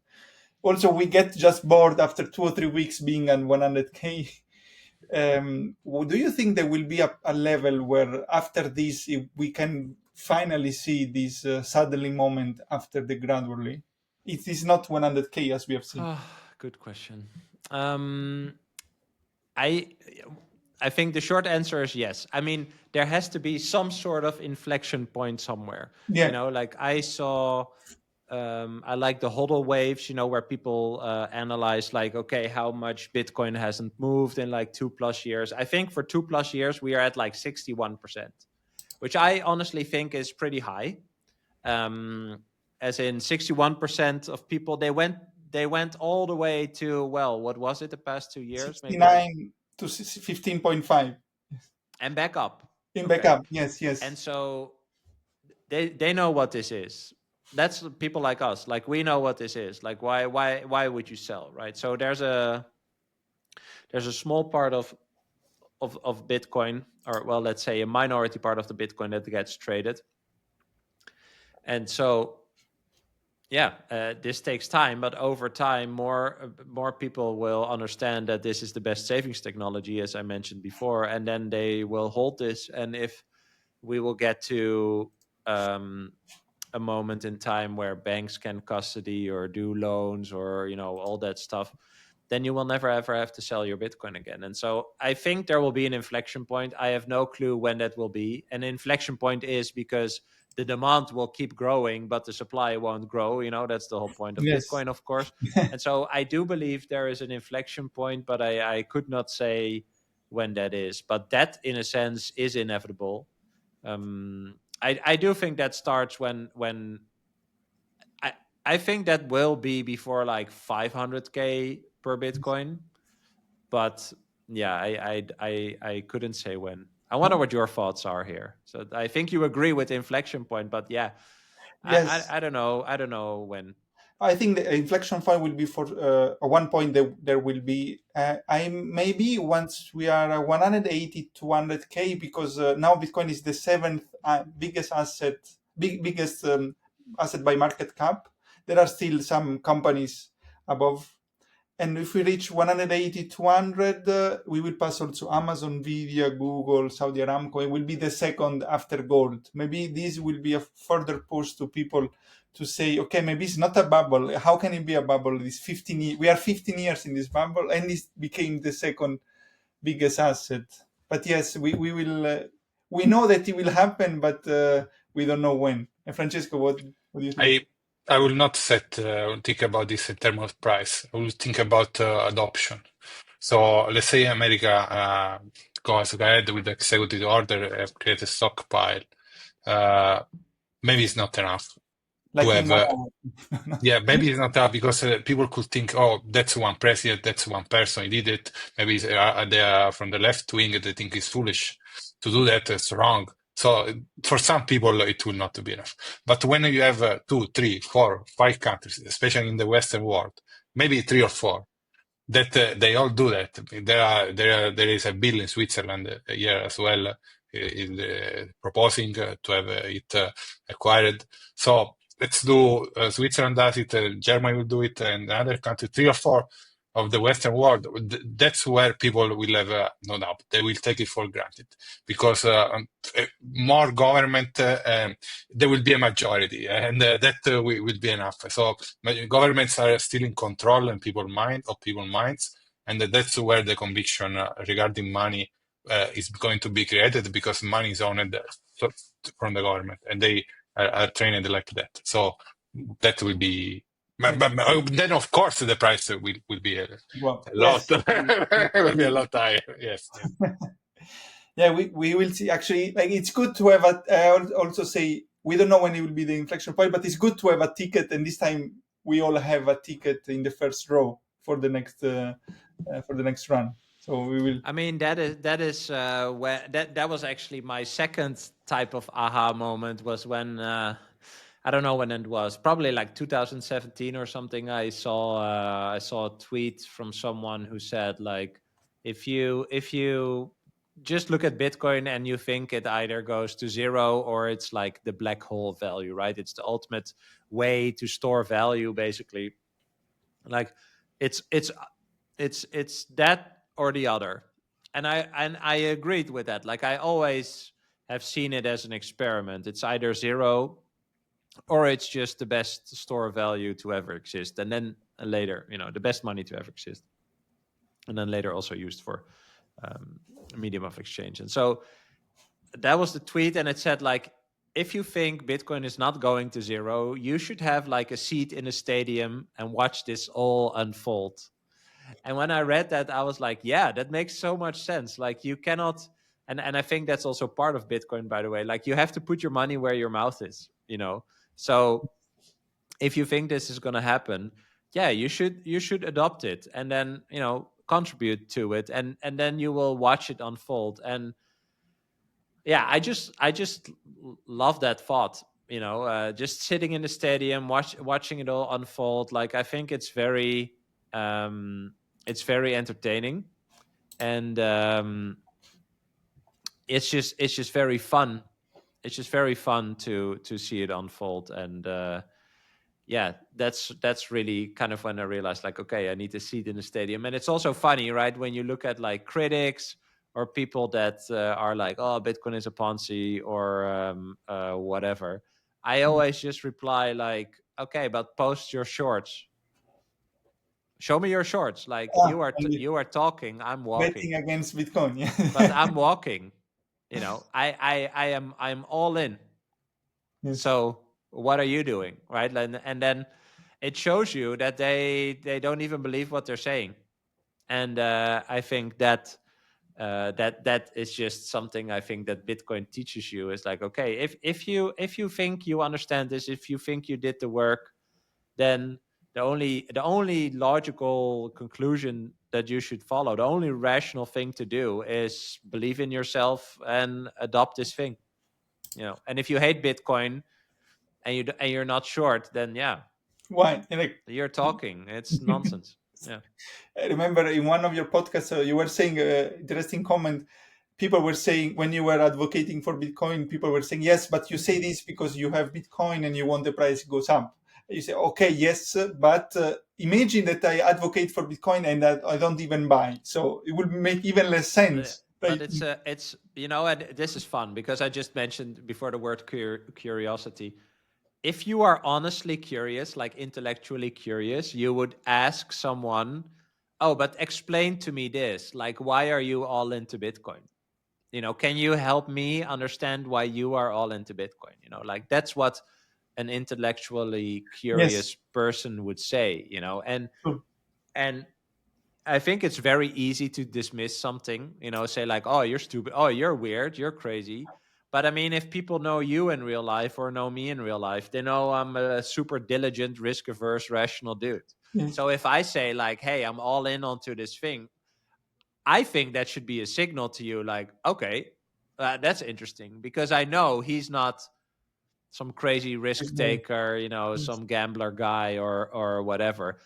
Also, we get just bored after 2 or 3 weeks being on 100K. Do you think there will be a level where after this, we can finally see this suddenly moment after the gradually? It is not 100K as we have seen. Oh, good question. I think the short answer is yes. I mean, there has to be some sort of inflection point somewhere. Yeah. Like I saw, I like the hodl waves, where people analyze like, okay, how much Bitcoin hasn't moved in like 2+ years. I think for 2+ years, we are at like 61%, which I honestly think is pretty high. As in 61% of people, they went all the way to, well, what was it the past 2 years? 69 to 15.5. And back up. Back up, yes. And so they know what this is. That's people like us. Like we know what this is. Like why would you sell, right? So there's a small part of Bitcoin, or well, let's say a minority part of the Bitcoin that gets traded. And so this takes time, but over time, more people will understand that this is the best savings technology, as I mentioned before, and then they will hold this. And if we will get to a moment in time where banks can custody or do loans or all that stuff, then you will never ever have to sell your Bitcoin again. And so I think there will be an inflection point. I have no clue when that will be. An inflection point is because the demand will keep growing, but the supply won't grow. That's the whole point of Bitcoin, of course. And so I do believe there is an inflection point, but I could not say when that is. But that, in a sense, is inevitable. I do think that starts when I think that will be before like 500K per Bitcoin, but yeah, I couldn't say when. I wonder what your thoughts are here. So I think you agree with inflection point, but yeah, Yes. I don't know. I don't know when. I think the inflection point will be for at one point there will be I maybe once we are 180 to 200K, because now Bitcoin is the seventh biggest biggest asset by market cap. There are still some companies above, and if we reach 180, 200, we will pass also Amazon, Nvidia, Google, Saudi Aramco. It will be the second after gold. Maybe this will be a further push to people to say, okay, maybe it's not a bubble. How can it be a bubble? We are 15 years in this bubble, and it became the second biggest asset. But yes, we will. We know that it will happen, but we don't know when. And Francesco, what do you think? I will not think about this in terms of price. I will think about adoption. So let's say America goes ahead with the executive order, create a stockpile. Maybe it's not enough Like to in have. Yeah, maybe it's not enough because people could think, oh, that's one president, that's one person, he did it. Maybe they are from the left wing, they think it's foolish to do that, it's wrong. So for some people, it will not be enough. But when you have 2, 3, 4, 5 countries, especially in the Western world, maybe 3 or 4, that they all do that. There is a bill in Switzerland here as well, proposing to have it acquired. So let's do Switzerland does it, Germany will do it, and other countries, 3 or 4 of the Western world. That's where people will have no doubt. They will take it for granted because more government, there will be a majority, and that will be enough. So governments are still in control in people's minds, and that's where the conviction regarding money is going to be created, because money is owned from the government, and they are trained like that. So that will be. But then, of course, the price will be a lot. Yes. Will be a lot higher. Yes. Yeah, we will see. Actually, like, it's good to have also say we don't know when it will be the inflection point, but it's good to have a ticket, and this time we all have a ticket in the first row for the next run. So we will. I mean, that is where that was actually my second type of aha moment, was when I don't know when it was, probably like 2017 or something. I saw a tweet from someone who said, like, if you just look at Bitcoin and you think it either goes to zero or it's like the black hole value, right? It's the ultimate way to store value, basically. Like it's that or the other. And I agreed with that. Like, I always have seen it as an experiment. It's either zero or it's just the best store value to ever exist. And then later, the best money to ever exist. And then later also used for a medium of exchange. And so that was the tweet. And it said, like, if you think Bitcoin is not going to zero, you should have like a seat in a stadium and watch this all unfold. And when I read that, I was like, yeah, that makes so much sense. Like, you cannot, and I think that's also part of Bitcoin, by the way, like, you have to put your money where your mouth is, So if you think this is going to happen, yeah, you should adopt it, and then, contribute to it, and then you will watch it unfold. And yeah, I just love that thought, just sitting in the stadium, watching it all unfold. Like, I think it's very entertaining, and it's just very fun. It's just very fun to see it unfold. And yeah, that's really kind of when I realized, like, okay, I need a seat in the stadium. And it's also funny, right, when you look at like critics or people that are like, oh, Bitcoin is a Ponzi or whatever. I always just reply like, okay, but post your shorts. Show me your shorts. Like you are talking, I'm walking. Betting against Bitcoin, yeah. But I'm walking. I'm all in. Yes. So what are you doing, right? And then it shows you that they don't even believe what they're saying. And I think that that is just something I think that Bitcoin teaches you, is like, okay, if you think you understand this, if you think you did the work, then the only logical conclusion that you should follow, the only rational thing to do, is believe in yourself and adopt this thing. And if you hate Bitcoin and you're not short, then Why? Like, you're talking. It's nonsense. Yeah. I remember in one of your podcasts, you were saying interesting comment. People were saying, when you were advocating for Bitcoin, people were saying, yes, but you say this because you have Bitcoin and you want the price goes up. You say, okay, yes, but imagine that I advocate for Bitcoin and that I don't even buy. So it would make even less sense. But it's and this is fun, because I just mentioned before the word curiosity. If you are honestly curious, like intellectually curious, you would ask someone, oh, but explain to me this. Like, why are you all into Bitcoin? Can you help me understand why you are all into Bitcoin? Like, that's what an intellectually curious person would say, and I think it's very easy to dismiss something, say like, oh, you're stupid, oh, you're weird, you're crazy. But I mean, if people know you in real life or know me in real life, they know I'm a super diligent, risk-averse, rational dude. Yes. So if I say like, hey, I'm all in onto this thing, I think that should be a signal to you, like, okay, that's interesting, because I know he's not some crazy risk taker, some gambler guy or whatever.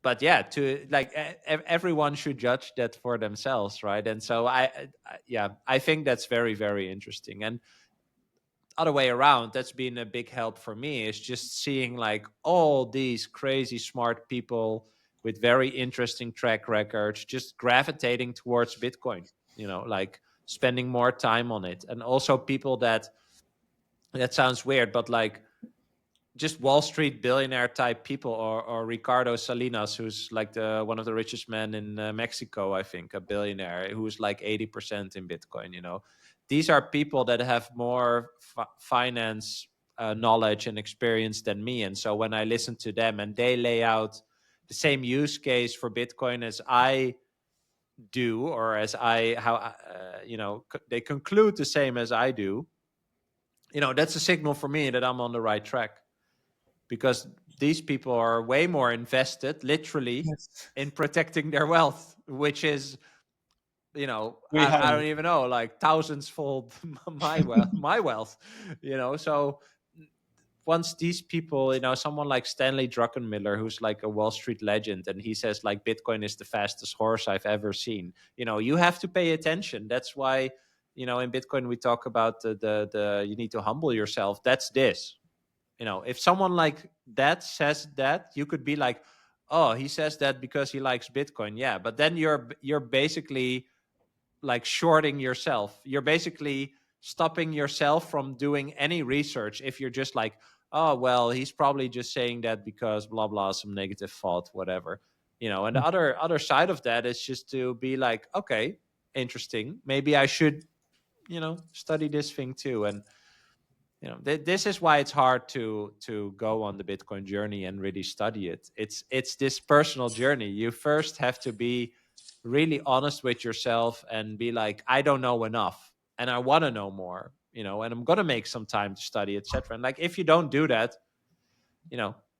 But to like everyone should judge that for themselves, right? And so I think that's very, very interesting. And other way around, that's been a big help for me, is just seeing like all these crazy smart people with very interesting track records just gravitating towards Bitcoin, like spending more time on it. And also people that sounds weird, but like just Wall Street billionaire type people, or Ricardo Salinas, who's like one of the richest men in Mexico, I think, a billionaire who's like 80% in Bitcoin. These are people that have more finance knowledge and experience than me. And so when I listen to them and they lay out the same use case for Bitcoin as I do, or as they conclude the same as I do, that's a signal for me that I'm on the right track. Because these people are way more invested, literally, in protecting their wealth, which is, I don't even know, like thousands fold my wealth, So once these people, someone like Stanley Druckenmiller, who's like a Wall Street legend, and he says like Bitcoin is the fastest horse I've ever seen, you have to pay attention. That's why, in Bitcoin we talk about the you need to humble yourself. That's this. If someone like that says that, you could be like, oh, he says that because he likes Bitcoin. Yeah, but then you're basically like shorting yourself. You're basically stopping yourself from doing any research if you're just like, oh, well, he's probably just saying that because blah, blah, some negative thought, whatever. And the other side of that is just to be like, okay, interesting. Maybe I should, study this thing too. And this is why it's hard to go on the Bitcoin journey and really study it. It's this personal journey. You first have to be really honest with yourself and be like, I don't know enough and I want to know more, and I'm going to make some time to study, etc. And like, if you don't do that,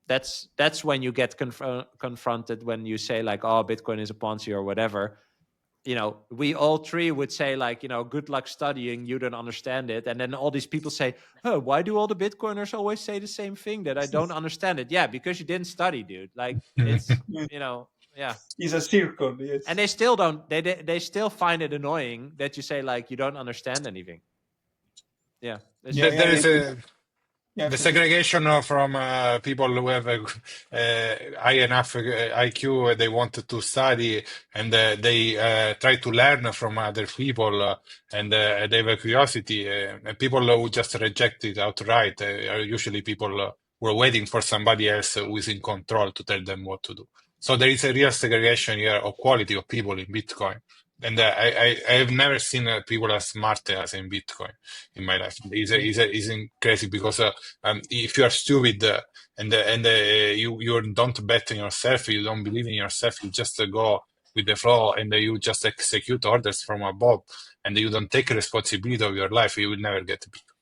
that's when you get confronted when you say like, oh, Bitcoin is a Ponzi or whatever. We all three would say like, good luck studying, you don't understand it. And then all these people say, oh, why do all the Bitcoiners always say the same thing, that I don't understand it? Yeah, because you didn't study, dude. Like, it's, It's a circle, yes. And they still don't, they still find it annoying that you say like, you don't understand anything. Yeah. There is the segregation from people who have high enough IQ, they want to study, and they try to learn from other people, and they have a curiosity. And people who just reject it outright are usually people who are waiting for somebody else who is in control to tell them what to do. So there is a real segregation here of quality of people in Bitcoin. And I have never seen people as smart as in Bitcoin in my life. It's crazy because if you are stupid you don't bet in yourself, you don't believe in yourself, you just go with the flow and you just execute orders from above and you don't take responsibility of your life, you will never get Bitcoin.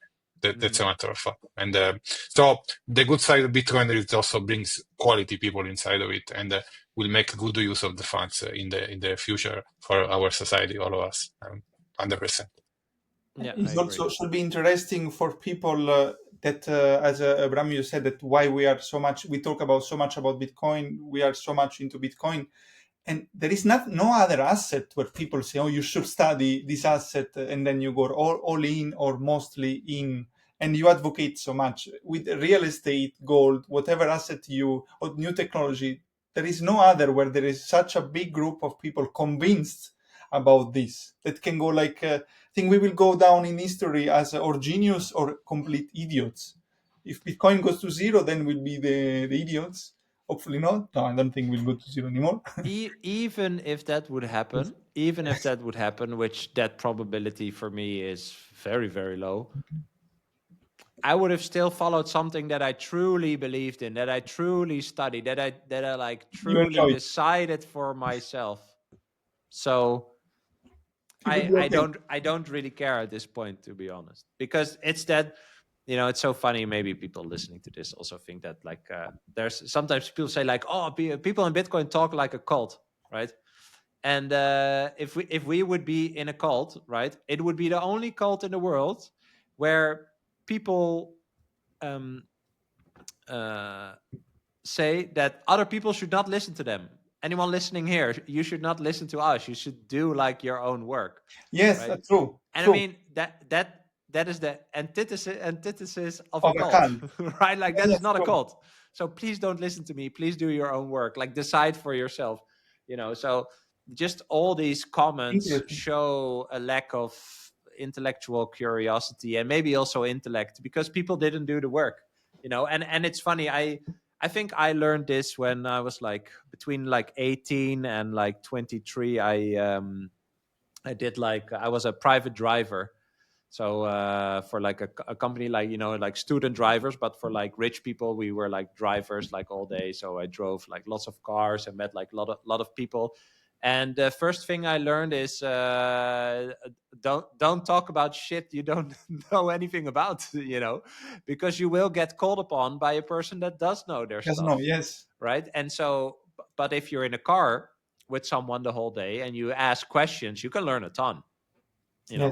That's a matter of fact. And so the good side of Bitcoin is it also brings quality people inside of it and will make good use of the funds in the future for our society, all of us, 100%. Yeah, It also should be interesting for people that, as Bram, you said, that why we talk about so much about Bitcoin, we are so much into Bitcoin. And there is no other asset where people say, oh, you should study this asset, and then you go all in or mostly in, and you advocate so much. With real estate, gold, whatever asset or new technology, there is no other where there is such a big group of people convinced about this that can go like, I think we will go down in history as or genius or complete idiots. If Bitcoin goes to zero, then we'll be the idiots. Hopefully not. No, I don't think we'll go to zero anymore. Even if that would happen, which that probability for me is very, very low, I would have still followed something that I truly believed in, that I truly studied, that I like truly decided for myself. So I don't really care at this point, to be honest, because it's that, it's so funny. Maybe people listening to this also think that like there's sometimes people say like, oh, people in Bitcoin talk like a cult, right? And if we would be in a cult, right, it would be the only cult in the world where people say that other people should not listen to them. Anyone listening here, you should not listen to us. You should do like your own work. Yes, right? That's true. And true. I mean that is the antithesis of a cult, right? Like that is not a cult. So please don't listen to me. Please do your own work. Like decide for yourself. So just all these comments show a lack of intellectual curiosity and maybe also intellect because people didn't do the work. And it's funny. I think I learned this when I was like between like 18 and like 23. I did like I was a private driver. So for like a company like like student drivers, but for like rich people, we were like drivers like all day. So I drove like lots of cars and met like a lot of people. And the first thing I learned is don't talk about shit you don't know anything about, because you will get called upon by a person that does know their stuff. Yes. Right. And so, but if you're in a car with someone the whole day and you ask questions, you can learn a ton,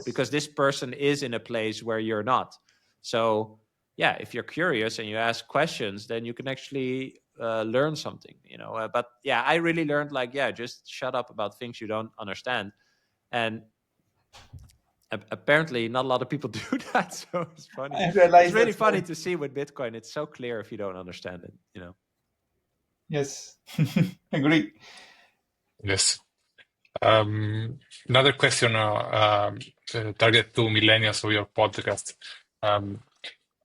because this person is in a place where you're not. So yeah, if you're curious and you ask questions, then you can actually learn something, but yeah, I really learned like, just shut up about things you don't understand. And apparently not a lot of people do that. So it's funny. It's really funny to see with Bitcoin. It's so clear if you don't understand it, Yes. Agree. Yes. Another question target to millennials of your podcast.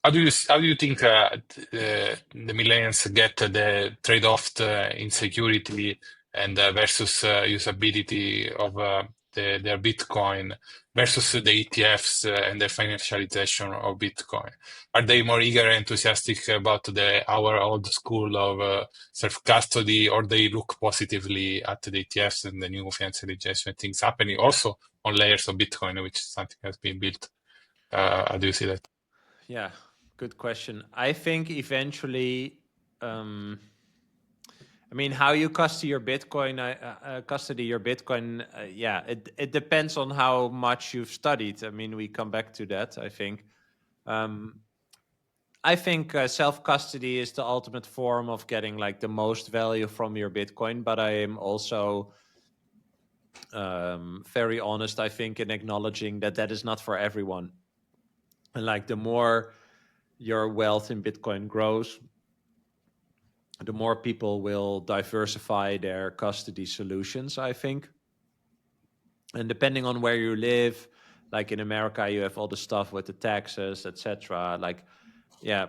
How do you think the millennials get the trade-off in security and versus usability of their Bitcoin versus the ETFs and the financialization of Bitcoin? Are they more eager and enthusiastic about our old school of self-custody, or they look positively at the ETFs and the new financialization things happening also on layers of Bitcoin, which is something has been built? How do you see that? Yeah, good question. I think eventually, how you custody your Bitcoin, it depends on how much you've studied. We come back to that, I think. I think self-custody is the ultimate form of getting like the most value from your Bitcoin, but I am also very honest, I think, in acknowledging that is not for everyone. And like the more your wealth in Bitcoin grows, the more people will diversify their custody solutions, I think. And depending on where you live, like in America, you have all the stuff with the taxes, etc. Like, yeah,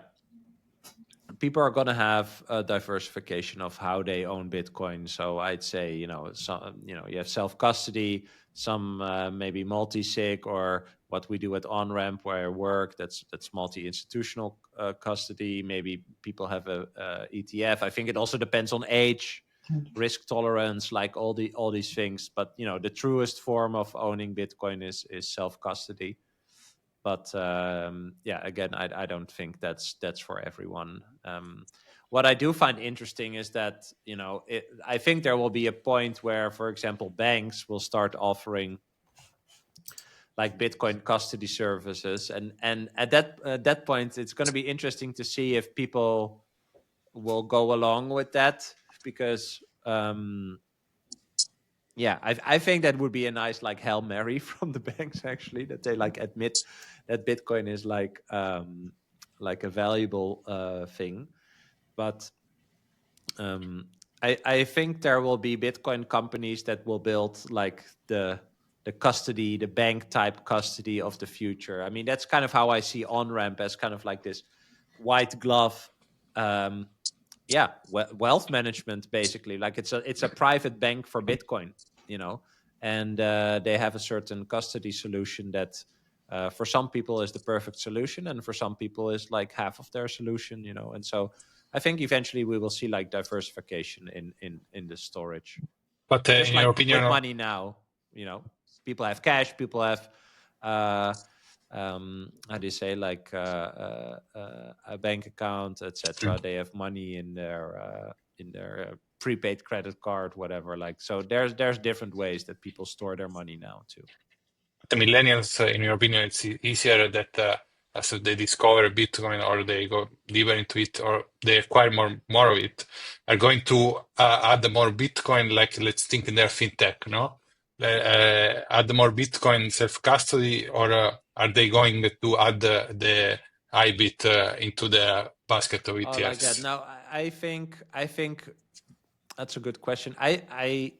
people are going to have a diversification of how they own Bitcoin. So I'd say, you have self-custody, some maybe multi-sig, or what we do at OnRamp where I work, that's multi-institutional custody. Maybe people have a ETF. I think it also depends on age, risk tolerance, like all these things. But, the truest form of owning Bitcoin is self-custody. But again, I don't think that's for everyone. What I do find interesting is that I think there will be a point where, for example, banks will start offering like Bitcoin custody services, and at that point, it's going to be interesting to see if people will go along with that, because I think that would be a nice like Hail Mary from the banks, actually, that they like admit that Bitcoin is like a valuable thing. But I think there will be Bitcoin companies that will build like the custody, the bank type custody of the future. I mean, that's kind of how I see OnRamp, as kind of like this white glove wealth management, basically. Like it's a private bank for Bitcoin, and they have a certain custody solution that for some people is the perfect solution, and for some people is like half of their solution, and so I think eventually we will see like diversification in the storage. But just in like your opinion, with money now, people have cash, people have how do you say, like a bank account, etc. They have money in their prepaid credit card, whatever. Like, so there's different ways that people store their money now too. the millennials, in your opinion, it's easier that as they discover Bitcoin or they go deeper into it or they acquire more of it, are going to add more Bitcoin, like let's think in their fintech, no? Add more Bitcoin self-custody, or are they going to add the IBIT into the basket of ETFs? Oh, like that. No, I think that's a good question. I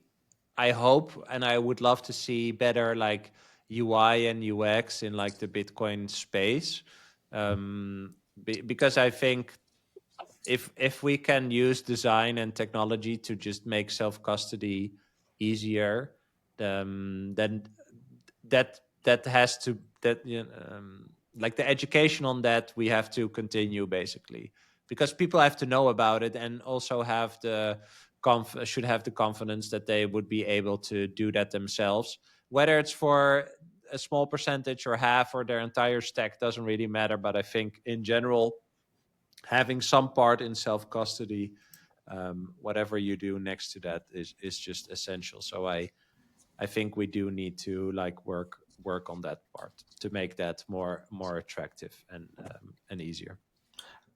hope, and I would love to see better like UI and UX in like the Bitcoin space, because I think if we can use design and technology to just make self-custody easier, then that has to like the education on that we have to continue, basically, because people have to know about it and also have should have the confidence that they would be able to do that themselves. Whether it's for a small percentage or half or their entire stack doesn't really matter. But I think in general, having some part in self-custody, whatever you do next to that, is just essential. So I think we do need to like work on that part to make that more attractive and easier.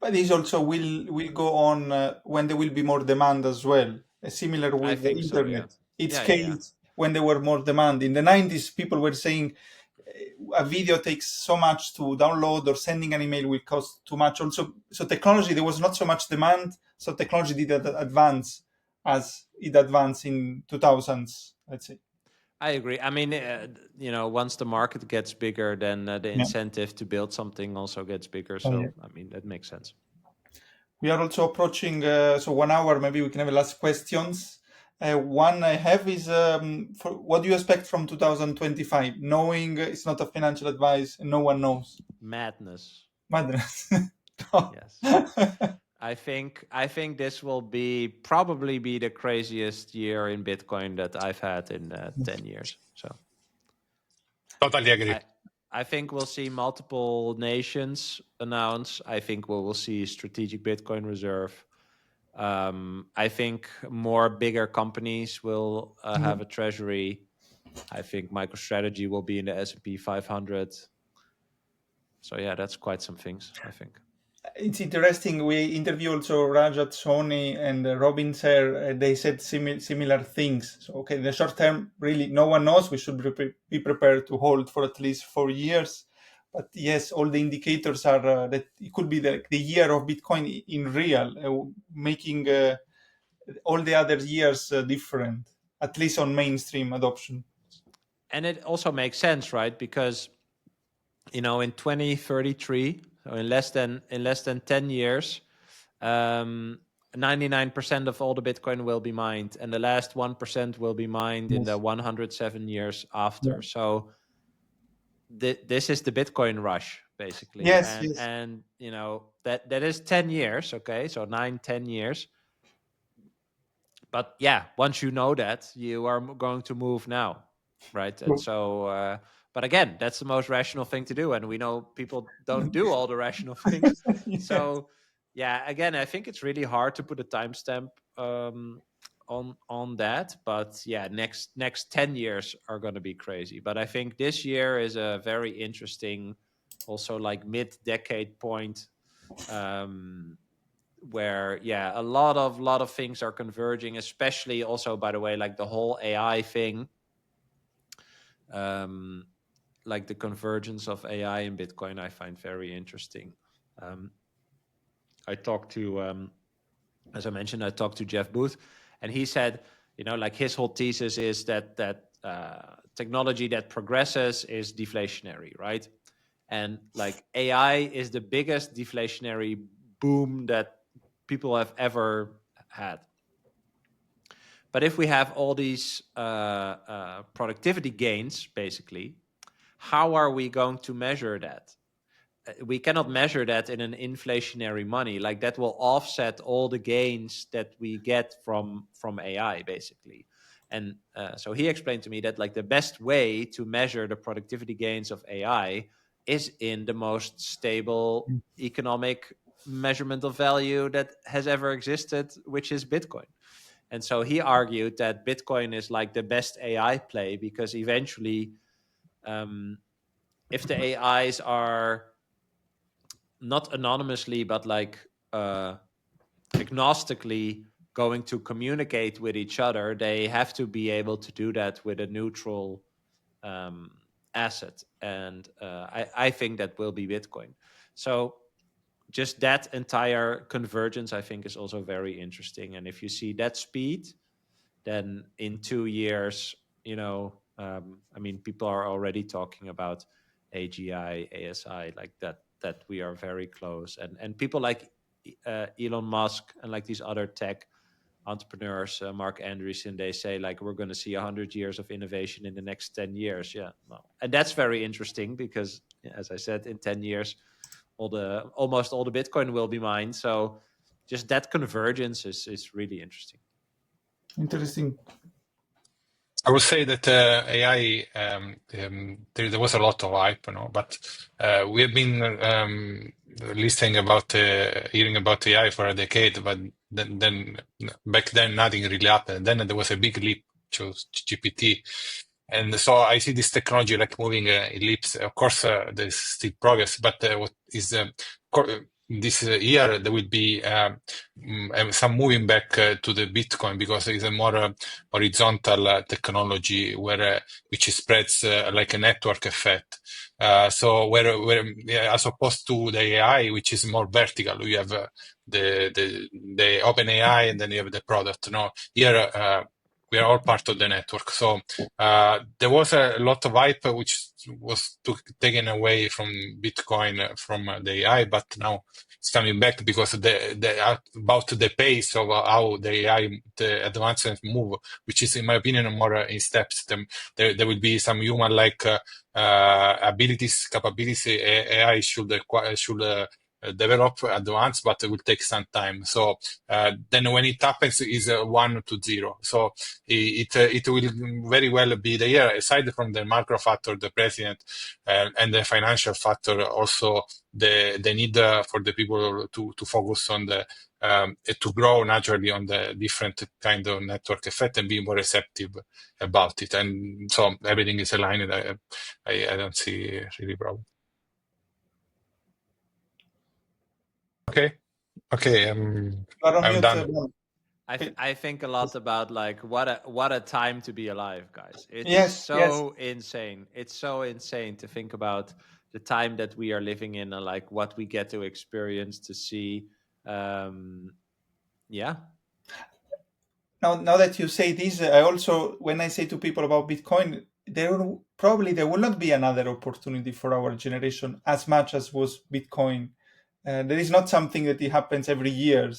But this also will go on when there will be more demand as well. Similar with the internet. So, yeah. It scaled when there were more demand. In the 90s, people were saying a video takes so much to download, or sending an email will cost too much. Also, so technology, there was not so much demand, so technology did advance as it advanced in 2000s, let's say. I agree. I mean, once the market gets bigger, then the incentive to build something also gets bigger. So, I mean, that makes sense. We are also approaching, so 1 hour, maybe we can have last questions. One I have is, for what do you expect from 2025? Knowing it's not a financial advice and no one knows. Madness. Yes. I think this will probably be the craziest year in Bitcoin that I've had in 10 years. So totally agree. I think we'll see multiple nations announce. I think we will see strategic Bitcoin reserve. I think more bigger companies will have a treasury. I think MicroStrategy will be in the S&P 500. So yeah, that's quite some things, I think. It's interesting. We interviewed also Rajat Soni and Robin Ser. They said similar things. So, okay, in the short term, really, no one knows. We should be prepared to hold for at least 4 years. But yes, all the indicators are that it could be the year of Bitcoin in real, making all the other years different, at least on mainstream adoption. And it also makes sense, right? Because, in 2033, so in less than 10 years, 99% of all the Bitcoin will be mined, and the last 1% will be mined in the 107 years after. So this is the Bitcoin rush, basically. And you know, that is 10 years, okay? So 9-10 years. But yeah, once you know that, you are going to move now, right? And so, but again, that's the most rational thing to do. And we know people don't do all the rational things. So yeah, again, I think it's really hard to put a timestamp on that. But yeah, next 10 years are going to be crazy. But I think this year is a very interesting, also like mid-decade point, where a lot of things are converging, especially also, by the way, like the whole AI thing, like the convergence of AI and Bitcoin, I find very interesting. I talked to, as I mentioned, I talked to Jeff Booth, and he said, you know, like his whole thesis is that technology that progresses is deflationary, right? And like AI is the biggest deflationary boom that people have ever had. But if we have all these productivity gains, basically, how are we going to measure that? We cannot measure that in an inflationary money. Like that will offset all the gains that we get from AI, basically. And so he explained to me that like the best way to measure the productivity gains of AI is in the most stable economic measurement of value that has ever existed, which is Bitcoin. And so he argued that Bitcoin is like the best AI play, because eventually, if the AIs are not anonymously, but like agnostically going to communicate with each other, they have to be able to do that with a neutral asset. And I think that will be Bitcoin. So just that entire convergence, I think, is also very interesting. And if you see that speed, then in 2 years, you know, I mean, people are already talking about AGI, ASI, like that we are very close. And people like Elon Musk and like these other tech entrepreneurs, Mark Andreessen, they say like we're going to see 100 years of innovation in the next 10 years. Yeah, no. And that's very interesting because, as I said, in 10 years, almost all the Bitcoin will be mined. So just that convergence is really interesting. Interesting. I would say that AI, there was a lot of hype, you know, but we have been listening about, hearing about AI for a decade, but then back then nothing really happened. Then there was a big leap to GPT. And so I see this technology like moving in leaps. Of course, there's still progress, but what is this year there will be some moving back to the Bitcoin, because it's a more horizontal technology which spreads like a network effect. So where as opposed to the AI, which is more vertical, you have the open AI and then you have the product. No, here we are all part of the network. So there was a lot of hype which was taken away from Bitcoin from the AI, but now it's coming back because about the pace of how the AI, the advancements move, which is, in my opinion, more in steps. There will be some human-like abilities, capabilities. AI should develop, advance, but it will take some time. So then when it happens, is 1 to 0. So it will very well be the year, aside from the macro factor, the president, and the financial factor, also the need for the people to focus on the to grow naturally on the different kind of network effect and be more receptive about it. And so everything is aligned. I don't see really problem. Okay, I'm done. I think a lot about like what a time to be alive, guys. It's insane. It's so insane to think about the time that we are living in and like what we get to experience, to see. Yeah. Now that you say this, I also, when I say to people about Bitcoin, there will not be another opportunity for our generation as much as was Bitcoin There is not something that it happens every year.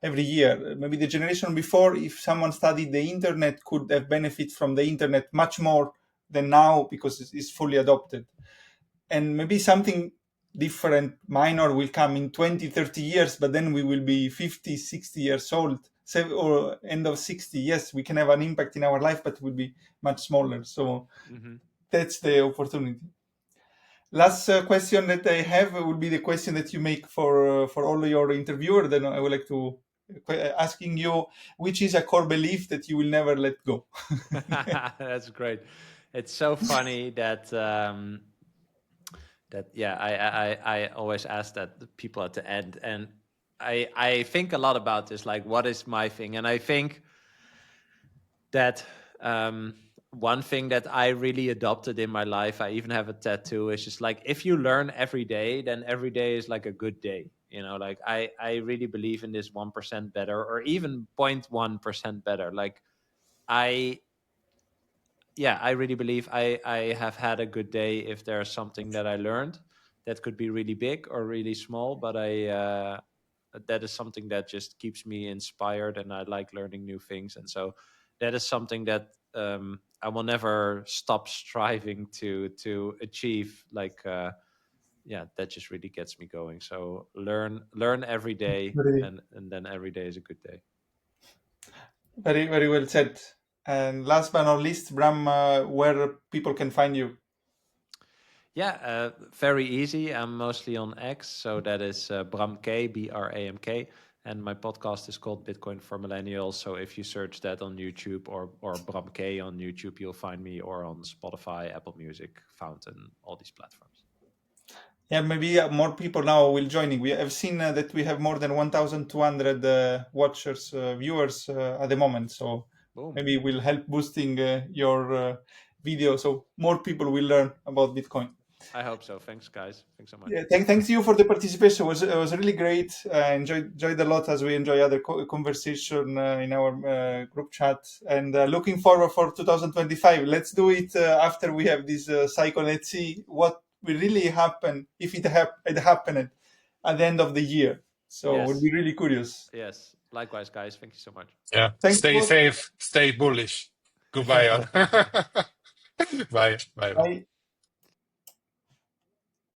Maybe the generation before, if someone studied the internet, could have benefit from the internet much more than now because it's fully adopted. And maybe something different, minor, will come in 20, 30 years, but then we will be 50, 60 years old, or end of 60. Yes, we can have an impact in our life, but it will be much smaller. So that's the opportunity. Last question that I have will be the question that you make for all your interviewers. Then I would like to asking you, which is a core belief that you will never let go? That's great. It's so funny that I always ask that the people at the end, and I think a lot about this, like, what is my thing? And I think that one thing that I really adopted in my life, I even have a tattoo, is just like, if you learn every day, then every day is like a good day. You know, like I really believe in this 1% better, or even 0.1% better. Like I really believe I have had a good day if there's something that I learned that could be really big or really small, but that is something that just keeps me inspired, and I like learning new things. And so that is something that I will never stop striving to achieve. Like that just really gets me going. So learn every day, and then every day is a good day. Very, very well said. And last but not least, Bram, where people can find you? Yeah, very easy. I'm mostly on X, so that is Bram K, BRAMK. And my podcast is called Bitcoin for Millennials. So if you search that on YouTube or Bram K on YouTube, you'll find me, or on Spotify, Apple Music, Fountain, all these platforms. Yeah, maybe more people now will join. We have seen that we have more than 1,200 watchers, viewers at the moment. So Boom. Maybe we'll help boosting your video, so more people will learn about Bitcoin. I hope so. Thanks, guys. Thanks so much. Yeah, thanks you for the participation. It was really great. I enjoyed a lot, as we enjoy other conversation in our group chat. And looking forward for 2025. Let's do it after we have this cycle. Let's see what will really happen if it happened at the end of the year. So Yes. we'll be really curious. Yes. Likewise, guys. Thank you so much. Yeah. Thanks Stay safe. Stay bullish. Goodbye. All. Bye. Bye. Bye.